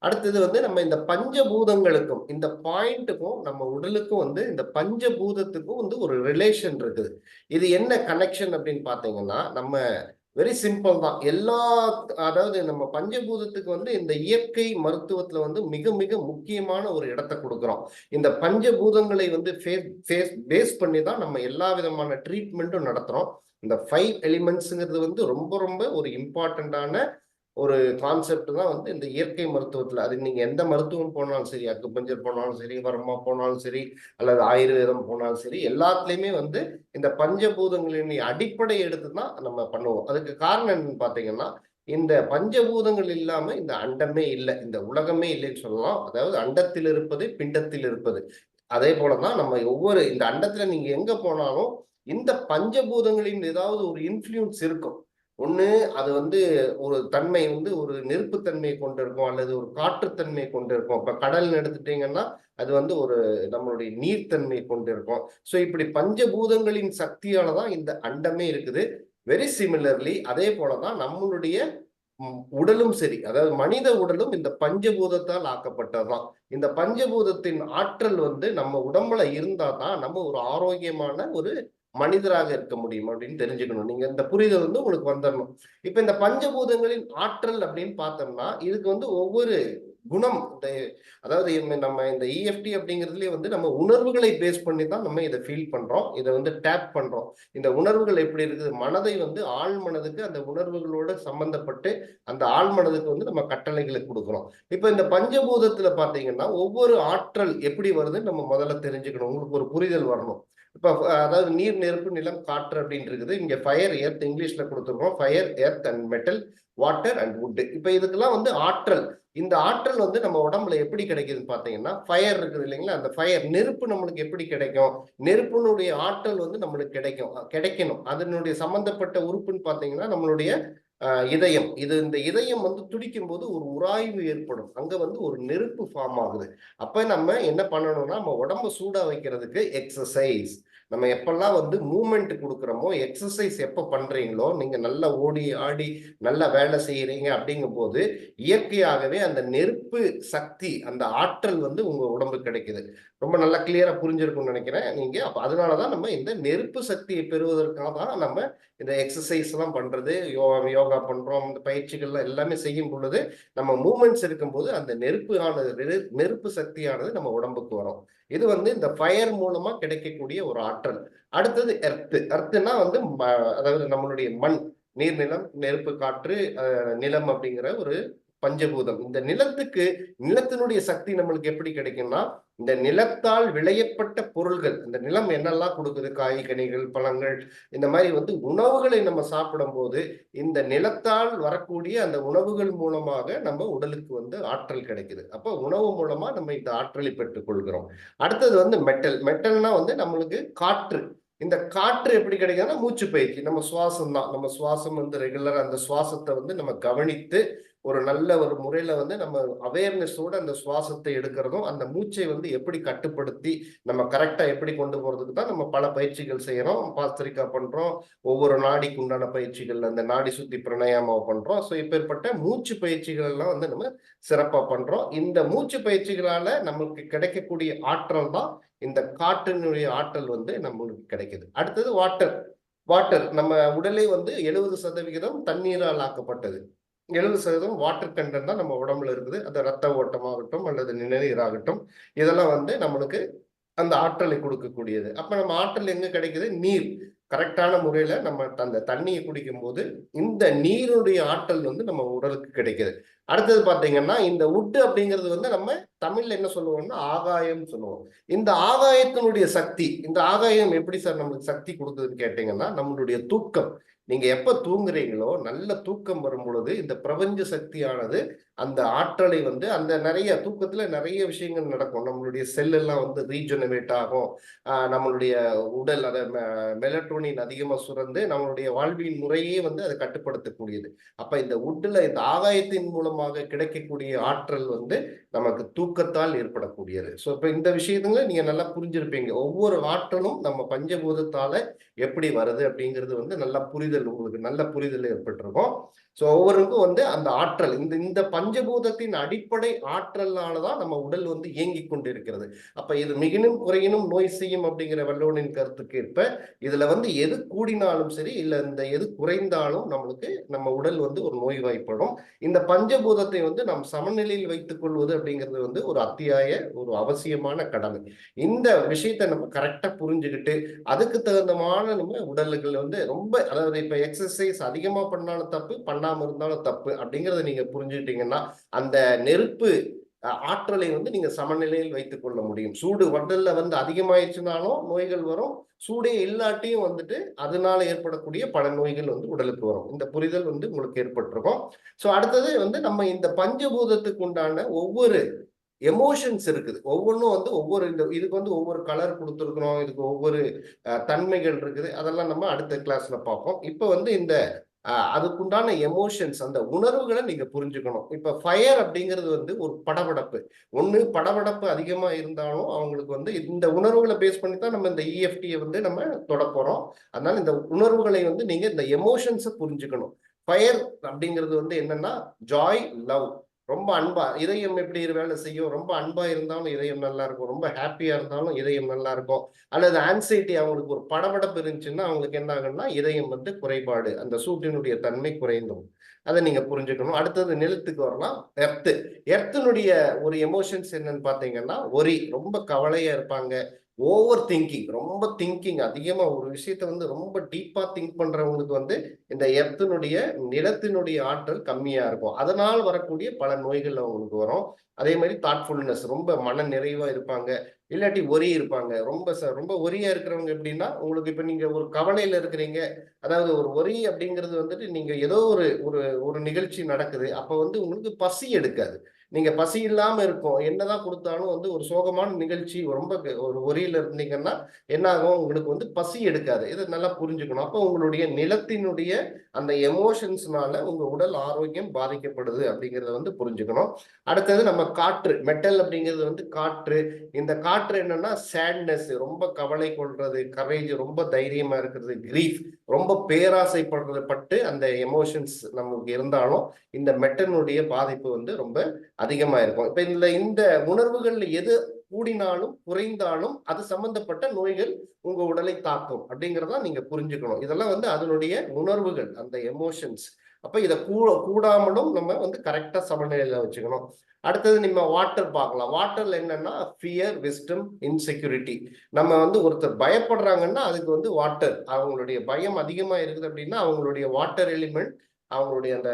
அடுத்தது வந்து நம்ம இந்த பஞ்சபூதங்களுக்கும் இந்த பாயிண்ட்டுக்கும் நம்ம உடலுக்கும் வந்து இந்த பஞ்சபூதத்துக்கும் வந்து ஒரு ரிலேஷன் இருக்குது. இது என்ன கனெக்ஷன் அப்படின்னு பாத்தீங்கன்னா, நம்ம வெரி சிம்பிள் தான். அதாவது நம்ம பஞ்சபூதத்துக்கு வந்து இந்த இயற்கை மருத்துவத்துல வந்து மிக மிக முக்கியமான ஒரு இடத்தை கொடுக்குறோம். இந்த பஞ்சபூதங்களை வந்து பேஸ் பண்ணி தான் நம்ம எல்லா விதமான ட்ரீட்மெண்ட்டும் நடத்துறோம். இந்த 5 எலிமெண்ட்ஸுங்கிறது வந்து ரொம்ப ரொம்ப ஒரு இம்பார்ட்டண்டான ஒரு கான்செப்ட் தான் வந்து இந்த இயற்கை மருத்துவத்துல. அது நீங்க எந்த மருத்துவம் போனாலும் சரி, அக்குபஞ்சர் போனாலும் சரி, வர்மா போனாலும் சரி, அல்லது ஆயுர்வேதம் போனாலும் சரி, எல்லாத்துலயுமே வந்து இந்த பஞ்சபூதங்களின் அடிப்படை எடுத்து தான் நம்ம பண்ணுவோம். அதுக்கு காரணம் என்னன்னு பாத்தீங்கன்னா, இந்த பஞ்சபூதங்கள் இல்லாம இந்த அண்டமே இல்லை, இந்த உலகமே இல்லைன்னு சொல்லலாம். அதாவது அண்டத்தில் இருப்பது பிண்டத்தில் இருப்பது. அதே போலதான் நம்ம ஒவ்வொரு இந்த அண்டத்துல நீங்க எங்க போனாலும் இந்த பஞ்சபூதங்களின் ஏதாவது ஒரு இன்ஃப்ளூயன்ஸ் இருக்கும். ஒண்ணு அது வந்து ஒரு தன்மை வந்து ஒரு நெருப்புத்தன்மையை கொண்டு இருக்கும், அல்லது ஒரு காற்றுத்தன்மையை கொண்டு இருக்கும். இப்ப கடல்னு எடுத்துட்டீங்கன்னா அது வந்து ஒரு நம்மளுடைய நீர்த்தன்மையை கொண்டு இருக்கும். ஸோ இப்படி பஞ்சபூதங்களின் சக்தியாலதான் இந்த அண்டமே இருக்குது. வெரி சிமிலர்லி அதே போலதான் நம்மளுடைய உடலும் சரி, அதாவது மனித உடலும் இந்த பஞ்சபூதத்தால் ஆக்கப்பட்டதுதான். இந்த பஞ்சபூதத்தின் ஆற்றல் வந்து நம்ம உடம்புல இருந்தா தான் நம்ம ஒரு ஆரோக்கியமான ஒரு மனிதராக இருக்க முடியும் அப்படின்னு தெரிஞ்சுக்கணும். நீங்க இந்த புரிதல் வந்து உங்களுக்கு வந்துடணும். இப்ப இந்த பஞ்சபூதங்களின் ஆற்றல் அப்படின்னு பார்த்தோம்னா இதுக்கு வந்து ஒவ்வொரு குணம், அதாவது நம்ம இந்த இஎஃப்டி அப்படிங்கிறதுலயே வந்து நம்ம உணர்வுகளை பேஸ் பண்ணி தான் நம்ம இதை ஃபீல் பண்றோம், இதை வந்து டேப் பண்றோம். இந்த உணர்வுகள் எப்படி இருக்குது, மனதை வந்து ஆழ் மனதுக்கு அந்த உணர்வுகளோட சம்பந்தப்பட்டு அந்த ஆழ் மனதுக்கு வந்து நம்ம கட்டளைகளை கொடுக்குறோம். இப்ப இந்த பஞ்சபூதத்துல பாத்தீங்கன்னா ஒவ்வொரு ஆற்றல் எப்படி வருதுன்னு நம்ம முதல்ல தெரிஞ்சுக்கணும், உங்களுக்கு ஒரு புரிதல் வரணும். இப்ப அதாவது நீர், நெருப்பு, நிலம், காற்று அப்படின்னு இருக்குது. இங்க ஃபயர், எர்த் இங்கிலீஷ்ல கொடுத்துருக்கோம். Fire, earth and metal, water and would. இப்ப இதுக்கெல்லாம் வந்து ஆற்றல், இந்த ஆற்றல் வந்து நம்ம உடம்புல எப்படி கிடைக்குதுன்னு பாத்தீங்கன்னா ஃபயர் இருக்குது இல்லைங்களா, அந்த ஃபயர் நெருப்பு நம்மளுக்கு எப்படி கிடைக்கும், நெருப்பினுடைய ஆற்றல் வந்து நம்மளுக்கு கிடைக்கணும். அதனுடைய சம்பந்தப்பட்ட உறுப்புன்னு பாத்தீங்கன்னா நம்மளுடைய இதயம். இந்த இதயம் வந்து துடிக்கும் போது ஒரு உராய்வு ஏற்படும், அங்க வந்து ஒரு நெருப்பு ஃபார்ம் ஆகுது. அப்ப நம்ம என்ன பண்ணணும்னா நம்ம உடம்ப சூடா வைக்கிறதுக்கு எக்ஸசைஸ். நம்ம எப்பெல்லாம் வந்து மூமெண்ட் கொடுக்குறோமோ, எக்ஸசைஸ் எப்ப பண்றீங்களோ, நீங்க நல்லா ஓடி ஆடி நல்லா வேலை செய்யறீங்க அப்படிங்கும் போது இயற்கையாகவே அந்த நெருப்பு சக்தி, அந்த ஆற்றல் வந்து உங்க உடம்பு கிடைக்குது. ரொம்ப நல்லா கிளியரா புரிஞ்சிருக்கும்னு நினைக்கிறேன் நீங்க. அப்ப அதனாலதான் நம்ம இந்த நெருப்பு சக்தியை பெறுவதற்காக தான் நம்ம இந்த எக்ஸசைஸ் எல்லாம் பண்றது, யோகா பண்றோம், இந்த பயிற்சிகள்லாம் எல்லாமே செய்யும் பொழுது நம்ம மூமெண்ட்ஸ் இருக்கும்போது அந்த நெருப்பு சக்தியானது நம்ம உடம்புக்கு வரும். இது வந்து இந்த ஃபயர் மூலமா கிடைக்கக்கூடிய ஒரு ஆற்றல். அடுத்தது எர்த்துனா வந்து அதாவது நம்மளுடைய மண், நீர், நிலம், நெருப்பு, காற்று, நிலம் அப்படிங்கிற ஒரு பஞ்சபூதம். இந்த நிலத்தினுடைய சக்தி நம்மளுக்கு எப்படி கிடைக்கும்னா இந்த நிலத்தால் விளையப்பட்ட பொருள்கள், இந்த நிலம் என்னெல்லாம் கொடுக்குது, காய்கனிகள், பழங்கள், இந்த மாதிரி வந்து உணவுகளை நம்ம சாப்பிடும் போது இந்த நிலத்தால் வரக்கூடிய அந்த உணவுகள் மூலமாக நம்ம உடலுக்கு வந்து ஆற்றல் கிடைக்குது. அப்போ உணவு மூலமா நம்ம இந்த ஆற்றலை பெற்றுக் கொள்கிறோம். அடுத்தது வந்து மெட்டல்னா வந்து நம்மளுக்கு காற்று. இந்த காற்று எப்படி கிடைக்குதுன்னா மூச்சு பயிற்சி, நம்ம சுவாசம் தான். நம்ம சுவாசம் வந்து ரெகுலர், அந்த சுவாசத்தை வந்து நம்ம கவனித்து ஒரு நல்ல ஒரு முறையில வந்து நம்ம அவேர்னஸோட அந்த சுவாசத்தை எடுக்கிறதும், அந்த மூச்சை வந்து எப்படி கட்டுப்படுத்தி நம்ம கரெக்டா எப்படி கொண்டு போறதுக்கு தான் நம்ம பல பயிற்சிகள் செய்யறோம். பாஸ்திரிக்கா பண்றோம், ஒவ்வொரு நாடிக்கு உண்டான பயிற்சிகள், அந்த நாடி சுத்தி பிரணயாமம் பண்றோம். ஸோ இப்பேற்பட்ட மூச்சு பயிற்சிகள் எல்லாம் வந்து நம்ம சிறப்பா பண்றோம். இந்த மூச்சு பயிற்சிகளால நமக்கு கிடைக்கக்கூடிய ஆற்றல் தான் இந்த காற்றினுடைய ஆற்றல் வந்து நம்மளுக்கு கிடைக்குது. அடுத்தது வாட்டர். நம்ம உடலே வந்து 70% தண்ணீரால் ஆக்கப்பட்டது. 70% வாட்டர் கண்டென்ட் தான் நம்ம உடம்புல இருக்குது. அது ரத்த ஓட்டமாகட்டும் அல்லது நிணநீராகட்டும், இதெல்லாம் வந்து நம்மளுக்கு அந்த ஆற்றலை கொடுக்கக்கூடியது. அப்ப நம்ம ஆற்றல் எங்க கிடைக்குது, நீர். கரெக்டான முறையில நம்ம அந்த தண்ணியை குடிக்கும் போது இந்த நீருடைய ஆற்றல் வந்து நம்ம உடலுக்கு கிடைக்குது. அடுத்தது பாத்தீங்கன்னா இந்த உட்டு அப்படிங்கிறது வந்து நம்ம தமிழ்ல என்ன சொல்லுவோம்னா ஆகாயம் சொல்லுவோம். இந்த ஆகாயத்தினுடைய சக்தி, இந்த ஆகாயம் எப்படி சார் நம்மளுக்கு சக்தி கொடுக்குதுன்னு கேட்டீங்கன்னா நம்மளுடைய தூக்கம். நீங்க எப்ப தூங்குறீங்களோ நல்ல தூக்கம் வரும் பொழுது இந்த பிரபஞ்ச சக்தியானது அந்த ஆற்றலை வந்து அந்த நிறைய தூக்கத்துல நிறைய விஷயங்கள் நடக்கும். நம்மளுடைய செல் எல்லாம் வந்து ரீஜெனரேட் ஆகும். நம்மளுடைய உடல் அதை மெலட்டோனின் அதிகமா சுரந்து நம்மளுடைய வாழ்வின் முறையே வந்து அதை கட்டுப்படுத்தக்கூடியது. அப்ப இந்த உட்டுல இந்த ஆகாயத்தின் மூலமாக கிடைக்கக்கூடிய ஆற்றல் வந்து நமக்கு தூக்கத்தால் ஏற்படக்கூடியது. ஸோ இப்ப இந்த விஷயத்துல நீங்க நல்லா புரிஞ்சிருப்பீங்க. ஒவ்வொரு ஆற்றலும் நம்ம பஞ்சபூதத்தால எப்படி வருது அப்படிங்கிறது வந்து நல்லா புரிதல், உங்களுக்கு நல்ல புரிதல் ஏற்பட்டிருக்கும். ஸோ ஒவ்வொருக்கும் வந்து அந்த ஆற்றல், இந்த பஞ்சபூதத்தின் அடிப்படை ஆற்றலானதான் நம்ம உடல் வந்து இயங்கி கொண்டிருக்கிறது. அப்ப இது மிகினும் குறையினும் நோய் செய்யும் அப்படிங்கிற வள்ளுவனின் கருத்துக்கு ஏற்ப இதுல வந்து எது கூடினாலும் சரி, இல்ல இந்த எது குறைந்தாலும் நம்மளுக்கு நம்ம உடல் வந்து ஒரு நோய் வாய்ப்படும். இந்த பஞ்சபூதத்தை வந்து நாம் சமநிலையில் வைத்துக் கொள்வது அப்படிங்கிறது வந்து ஒரு அவசியமான கடமை. இந்த விஷயத்த நம்ம கரெக்டா புரிஞ்சுக்கிட்டு அதுக்கு தகுந்தமான நம்ம உடல்கள் வந்து ரொம்ப, அதாவது இப்ப எக்ஸசைஸ் அதிகமா பண்ணாலும் தப்பு, பண்ணாம இருந்தாலும் தப்பு அப்படிங்கறத நீங்க புரிஞ்சுக்கிட்டீங்கன்னா அந்த நெருப்பு ஆற்றலை வந்து நீங்க சமநிலையில் வைத்துக் கொள்ள முடியும். சூடு உடல்ல வந்து அதிகமாயிடுச்சுனாலும் நோய்கள் வரும். சூடே இல்லாட்டியும் வந்துட்டு அதனால ஏற்படக்கூடிய பல நோய்கள் வந்து உடலுக்கு வரும். இந்த புரிதல் வந்து உங்களுக்கு ஏற்பட்டிருக்கும். ஸோ அடுத்தது வந்து நம்ம இந்த பஞ்சபூதத்துக்கு உண்டான ஒவ்வொரு எமோஷன்ஸ் இருக்குது. ஒவ்வொன்றும் வந்து ஒவ்வொரு இதுக்கு வந்து ஒவ்வொரு கலர் கொடுத்துருக்குறோம். இதுக்கு ஒவ்வொரு தன்மைகள் இருக்குது. அதெல்லாம் நம்ம அடுத்த கிளாஸ்ல பார்ப்போம். இப்போ வந்து இந்த அதுக்குண்டான எமோஷன்ஸ், அந்த உணர்வுகளை நீங்க புரிஞ்சுக்கணும். இப்ப ஃபயர் அப்படிங்கிறது வந்து ஒரு படபடப்பு. ஒண்ணு படபடப்பு அதிகமா இருந்தாலும் அவங்களுக்கு வந்து இந்த உணர்வுகளை பேஸ் பண்ணி தான் நம்ம இந்த இஎஃப்டியை வந்து நம்ம தொட போறோம். அதனால இந்த உணர்வுகளை வந்து நீங்க இந்த எமோஷன்ஸை புரிஞ்சுக்கணும். ஃபயர் அப்படிங்கிறது வந்து என்னன்னா ஜாய், லவ். ரொம்ப அன்பா இதயம் எப்படி வேலை செய்யும், ரொம்ப அன்பா இருந்தாலும் இதயம் நல்லா இருக்கும், ரொம்ப ஹாப்பியா இருந்தாலும் இதயம் நல்லா இருக்கும். அல்லது ஆன்சைட்டி, அவங்களுக்கு ஒரு படபடப்பு இருந்துச்சுன்னா அவங்களுக்கு என்ன ஆகும்னா இதயம் வந்து குறைபாடு, அந்த சூட்டினுடைய தன்மை குறைந்தும். அதை நீங்க புரிஞ்சுக்கணும். அடுத்தது நிலத்துக்கு வரலாம். எர்த்தினுடைய ஒரு எமோஷன்ஸ் என்னன்னு பாத்தீங்கன்னா ஒரி, ரொம்ப கவலையா இருப்பாங்க. ஓவர் திங்கிங், ரொம்ப திங்கிங் அதிகமா ஒரு விஷயத்த வந்து ரொம்ப டீப்பா திங்க் பண்றவங்களுக்கு வந்து இந்த எர்த்தினுடைய நிலத்தினுடைய ஆற்றல் கம்மியா இருக்கும். அதனால் வரக்கூடிய பல நோய்கள் அவங்களுக்கு வரும். அதே மாதிரி தாட்ஃபுல்னஸ், ரொம்ப மன நிறைவா இருப்பாங்க. இல்லாட்டி ஒரி இருப்பாங்க. ரொம்ப ஒரியா இருக்கிறவங்க எப்படின்னா, உங்களுக்கு இப்ப நீங்க ஒரு கவலையில இருக்கிறீங்க, அதாவது ஒரு ஒரி அப்படிங்கிறது வந்துட்டு நீங்க ஏதோ ஒரு ஒரு நிகழ்ச்சி நடக்குது, அப்ப வந்து உங்களுக்கு பசி எடுக்காது. நீங்க பசி இல்லாம இருக்கும், என்னதான் கொடுத்தாலும் வந்து ஒரு சோகமான நிகழ்ச்சி, ரொம்ப ஒரு ஒரியில இருந்தீங்கன்னா என்ன ஆகும், உங்களுக்கு வந்து பசி எடுக்காது. இதை நல்லா புரிஞ்சுக்கணும். அப்போ உங்களுடைய நிலத்தினுடைய அந்த எமோஷன்ஸ்னால உங்க உடல் ஆரோக்கியம் பாதிக்கப்படுது அப்படிங்கிறத வந்து புரிஞ்சுக்கணும். அடுத்தது நம்ம காற்று, மெட்டல் அப்படிங்கிறது வந்து காற்று. இந்த காற்று என்னன்னா சேட்னஸ், ரொம்ப கவலை கொள்றது, கரேஜ், ரொம்ப தைரியமா இருக்கிறது, கிரீஃப், ரொம்ப பேராசைப்படுறது பட்டு அந்த எமோஷன்ஸ் நமக்கு இருந்தாலும் இந்த மெட்டனுடைய பாதிப்பு வந்து ரொம்ப அதிகமா இருக்கும். இப்ப இந்த உணர்வுகள்ல எது கூடினாலும் குறைந்தாலும் அது சம்பந்தப்பட்ட நோய்கள் உங்க உடலை தாக்கும் அப்படிங்கிறத நீங்க புரிஞ்சுக்கணும். இதெல்லாம் வந்து அதனுடைய உணர்வுகள், அந்த எமோஷன்ஸ். அப்ப இதை கூடாமலும் நம்ம வந்து கரெக்டா சமநிலையில வச்சுக்கணும். அடுத்தது நம்ம வாட்டர் பார்க்கலாம். வாட்டர்ல என்னன்னா ஃபியர், விஸ்டம், இன்செக்யூரிட்டி. நம்ம வந்து ஒருத்தர் பயப்படுறாங்கன்னா அதுக்கு வந்து வாட்டர், அவங்களுடைய பயம் அதிகமா இருக்குது அப்படின்னா அவங்களுடைய வாட்டர் எலிமெண்ட், அவங்களுடைய அந்த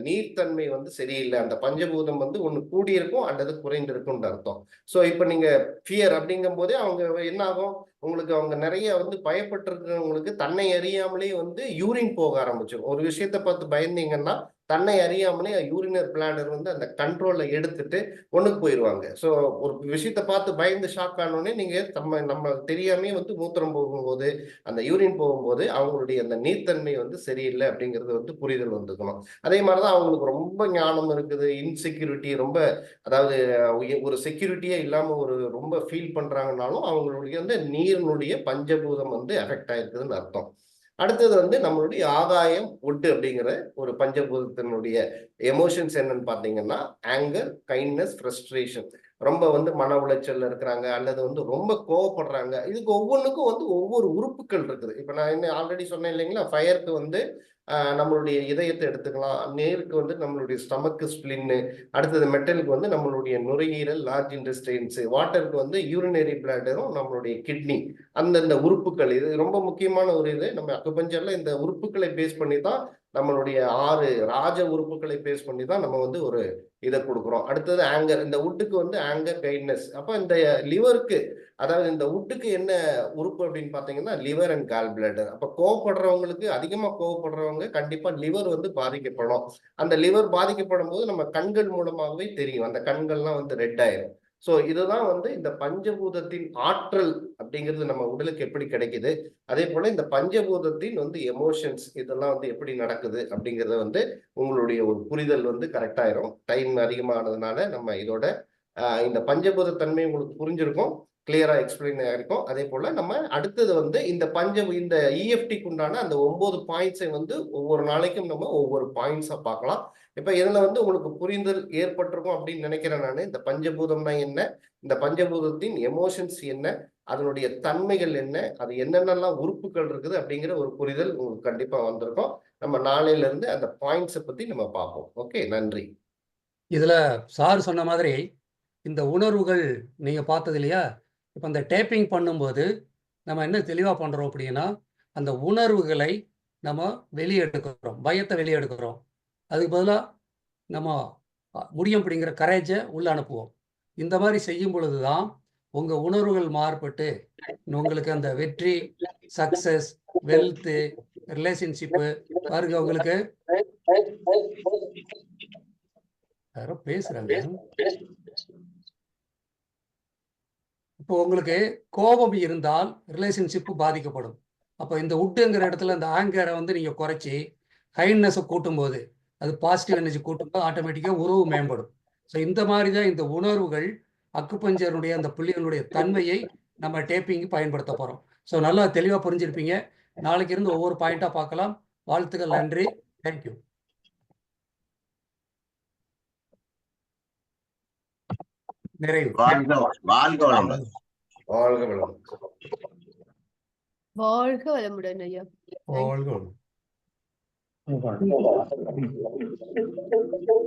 நீர்த்தன்மை வந்து சரியில்லை. அந்த பஞ்சபூதம் வந்து ஒண்ணு கூடியிருக்கும் அல்லது குறைந்திருக்கும்னு அர்த்தம். ஸோ இப்போ நீங்க ஃபியர் அப்படிங்கும் போதே அவங்க என்ன ஆகும், உங்களுக்கு அவங்க நிறைய வந்து பயப்பட்டிருக்கிறவங்களுக்கு தன்னை அறியாமலே வந்து யூரின் போக ஆரம்பிச்சிடும். ஒரு விஷயத்த பார்த்து பயந்தீங்கன்னா தன்னை அறியாமலே யூரினர் பிளாடர் வந்து அந்த கண்ட்ரோல்ல எடுத்துட்டு ஒண்ணுக்கு போயிடுவாங்க. ஸோ ஒரு விஷயத்த பார்த்து பயந்து ஷாக் ஆனோடனே நீங்க நம்ம தெரியாமே வந்து மூத்திரம் போகும்போது, அந்த யூரின் போகும்போது அவங்களுடைய அந்த நீர்த்தன்மை வந்து சரியில்லை அப்படிங்கிறது வந்து புரிதல் வந்துக்கணும். அதே மாதிரிதான் அவங்களுக்கு ரொம்ப ஞானம் இருக்குது, இன்செக்யூரிட்டி, ரொம்ப அதாவது ஒரு செக்யூரிட்டியே இல்லாம ஒரு ரொம்ப ஃபீல் பண்றாங்கன்னாலும் அவங்களுடைய வந்து நீரினுடைய பஞ்சபூதம் வந்து எஃபெக்ட் ஆயிருக்குதுன்னு அர்த்தம். அடுத்தது வந்து நம்மளுடைய ஆகாயம், உட் அப்படிங்கிற ஒரு பஞ்சபூதத்தினுடைய எமோஷன்ஸ் என்னன்னு பாத்தீங்கன்னா ஆங்கர், கைண்ட்னஸ், ஃப்ரஸ்ட்ரேஷன். ரொம்ப வந்து மன உளைச்சல்ல இருக்கிறாங்க அல்லது வந்து ரொம்ப கோவப்படுறாங்க. இதுக்கு ஒவ்வொன்றுக்கும் வந்து ஒவ்வொரு உறுப்புகள் இருக்குது. இப்ப நான் என்ன ஆல்ரெடி சொன்னேன் இல்லைங்களா, ஃபயருக்கு வந்து நம்மளுடைய இதயத்தை எடுத்துக்கலாம், நேருக்கு வந்து நம்மளுடைய ஸ்டமக்கு, ஸ்பிளின்னு, அடுத்தது மெட்டலுக்கு வந்து நம்மளுடைய நுரையீரல், லார்ஜ் இன்டெஸ்டைன்ஸ், வாட்டருக்கு வந்து யூரினரி பிளாடரும் நம்மளுடைய கிட்னி, அந்தந்த உறுப்புகள். இது ரொம்ப முக்கியமான ஒரு இது. நம்ம அக்குபஞ்சர்ல இந்த உறுப்புகளை பேஸ் பண்ணி தான், நம்மளுடைய 6 ராஜ உறுப்புகளை பேஸ் பண்ணி தான் நம்ம வந்து ஒரு இதை கொடுக்குறோம். அடுத்தது ஆங்கர், இந்த உட்டுக்கு வந்து ஆங்கர், கைட்னஸ். அப்ப இந்த லிவருக்கு, அதாவது இந்த உட்டுக்கு என்ன உறுப்பு அப்படின்னு பாத்தீங்கன்னா லிவர் அண்ட் கால் பிளாடர். அப்ப கோவப்படுறவங்களுக்கு, அதிகமா கோவப்படுறவங்க கண்டிப்பா லிவர் வந்து பாதிக்கப்படும். அந்த லிவர் பாதிக்கப்படும் போது நம்ம கண்கள் மூலமாகவே தெரியும், அந்த கண்கள்லாம் வந்து ரெட் ஆயிரும். ஸோ இதுதான் வந்து இந்த பஞ்சபூதத்தின் ஆற்றல் அப்படிங்கிறது நம்ம உடலுக்கு எப்படி கிடைக்குது, அதே போல இந்த பஞ்சபூதத்தின் வந்து எமோஷன்ஸ் இதெல்லாம் வந்து எப்படி நடக்குது அப்படிங்கிறத வந்து உங்களுடைய ஒரு புரிதல் வந்து கரெக்டாயிரும். டைம் அதிகமானதுனால நம்ம இதோட இந்த பஞ்சபூத தன்மை உங்களுக்கு புரிஞ்சிருக்கும், கிளியரா எக்ஸ்பிளைன் ஆயிருக்கும். அதே போல நம்ம அடுத்தது வந்து இந்த இஎஃப்டிக்கு உண்டான அந்த 9 பாயிண்ட்ஸை வந்து ஒவ்வொரு நாளைக்கும் நம்ம ஒவ்வொரு பாயிண்ட்ஸா பார்க்கலாம். இப்ப இதுல வந்து உங்களுக்கு புரிதல் ஏற்பட்டிருக்கும் அப்படின்னு நினைக்கிறேன் நான். இந்த பஞ்சபூதம்னா என்ன, இந்த பஞ்சபூதத்தின் எமோஷன்ஸ் என்ன, அதனுடைய தன்மைகள் என்ன, அது என்னென்னலாம் உறுப்புகள் இருக்குது அப்படிங்கிற ஒரு புரிதல் உங்களுக்கு கண்டிப்பா வந்திருக்கும். நம்ம நாளையில இருந்து அந்த பாயிண்ட்ஸை பத்தி நம்ம பார்ப்போம். ஓகே, நன்றி. இதுல சார் சொன்ன மாதிரி இந்த உணர்வுகள் நீங்க பார்த்தது இல்லையா, இப்போ இந்த டேப்பிங் பண்ணும்போது நம்ம என்ன தெளிவாக பண்ணுறோம் அப்படின்னா, அந்த உணர்வுகளை நம்ம வெளியே எடுக்கிறோம், பயத்தை வெளியே எடுக்கிறோம். அதுக்கு பதிலாக நம்ம முடியும் அப்படிங்கிற கரேஜை உள்ள அனுப்புவோம். இந்த மாதிரி செய்யும் பொழுது தான் உங்க உணர்வுகள் மாறுபட்டு உங்களுக்கு அந்த வெற்றி, சக்சஸ், வெல்த்து, ரிலேஷன்ஷிப்பு பாருங்க. உங்களுக்கு யாரோ பேசுறாங்க. இப்போ உங்களுக்கு கோபம் இருந்தால் ரிலேஷன்ஷிப்பு பாதிக்கப்படும். அப்போ இந்த உட்டுங்கிற இடத்துல இந்த ஆங்கரை வந்து நீங்கள் குறைச்சி கைண்ட்னஸை கூட்டும்போது, அது பாசிட்டிவ் எனர்ஜி கூட்டும்போது ஆட்டோமேட்டிக்காக உறவு மேம்படும். ஸோ இந்த மாதிரி தான் இந்த உணர்வுகள் அக்குபஞ்சருடைய அந்த புள்ளிகளுடைய தன்மையை நம்ம டேப்பிங்கு பயன்படுத்த போகிறோம். ஸோ நல்லா தெளிவாக புரிஞ்சிருப்பீங்க. நாளைக்கு இருந்து ஒவ்வொரு பாயிண்டாக பார்க்கலாம். வாழ்த்துக்கள். நன்றி. தேங்க்யூ. நிறைவு. வாழ்க வளமுடன். வாழ்க வளமுடன் ஐயா. வாழ்க வளமுடன்.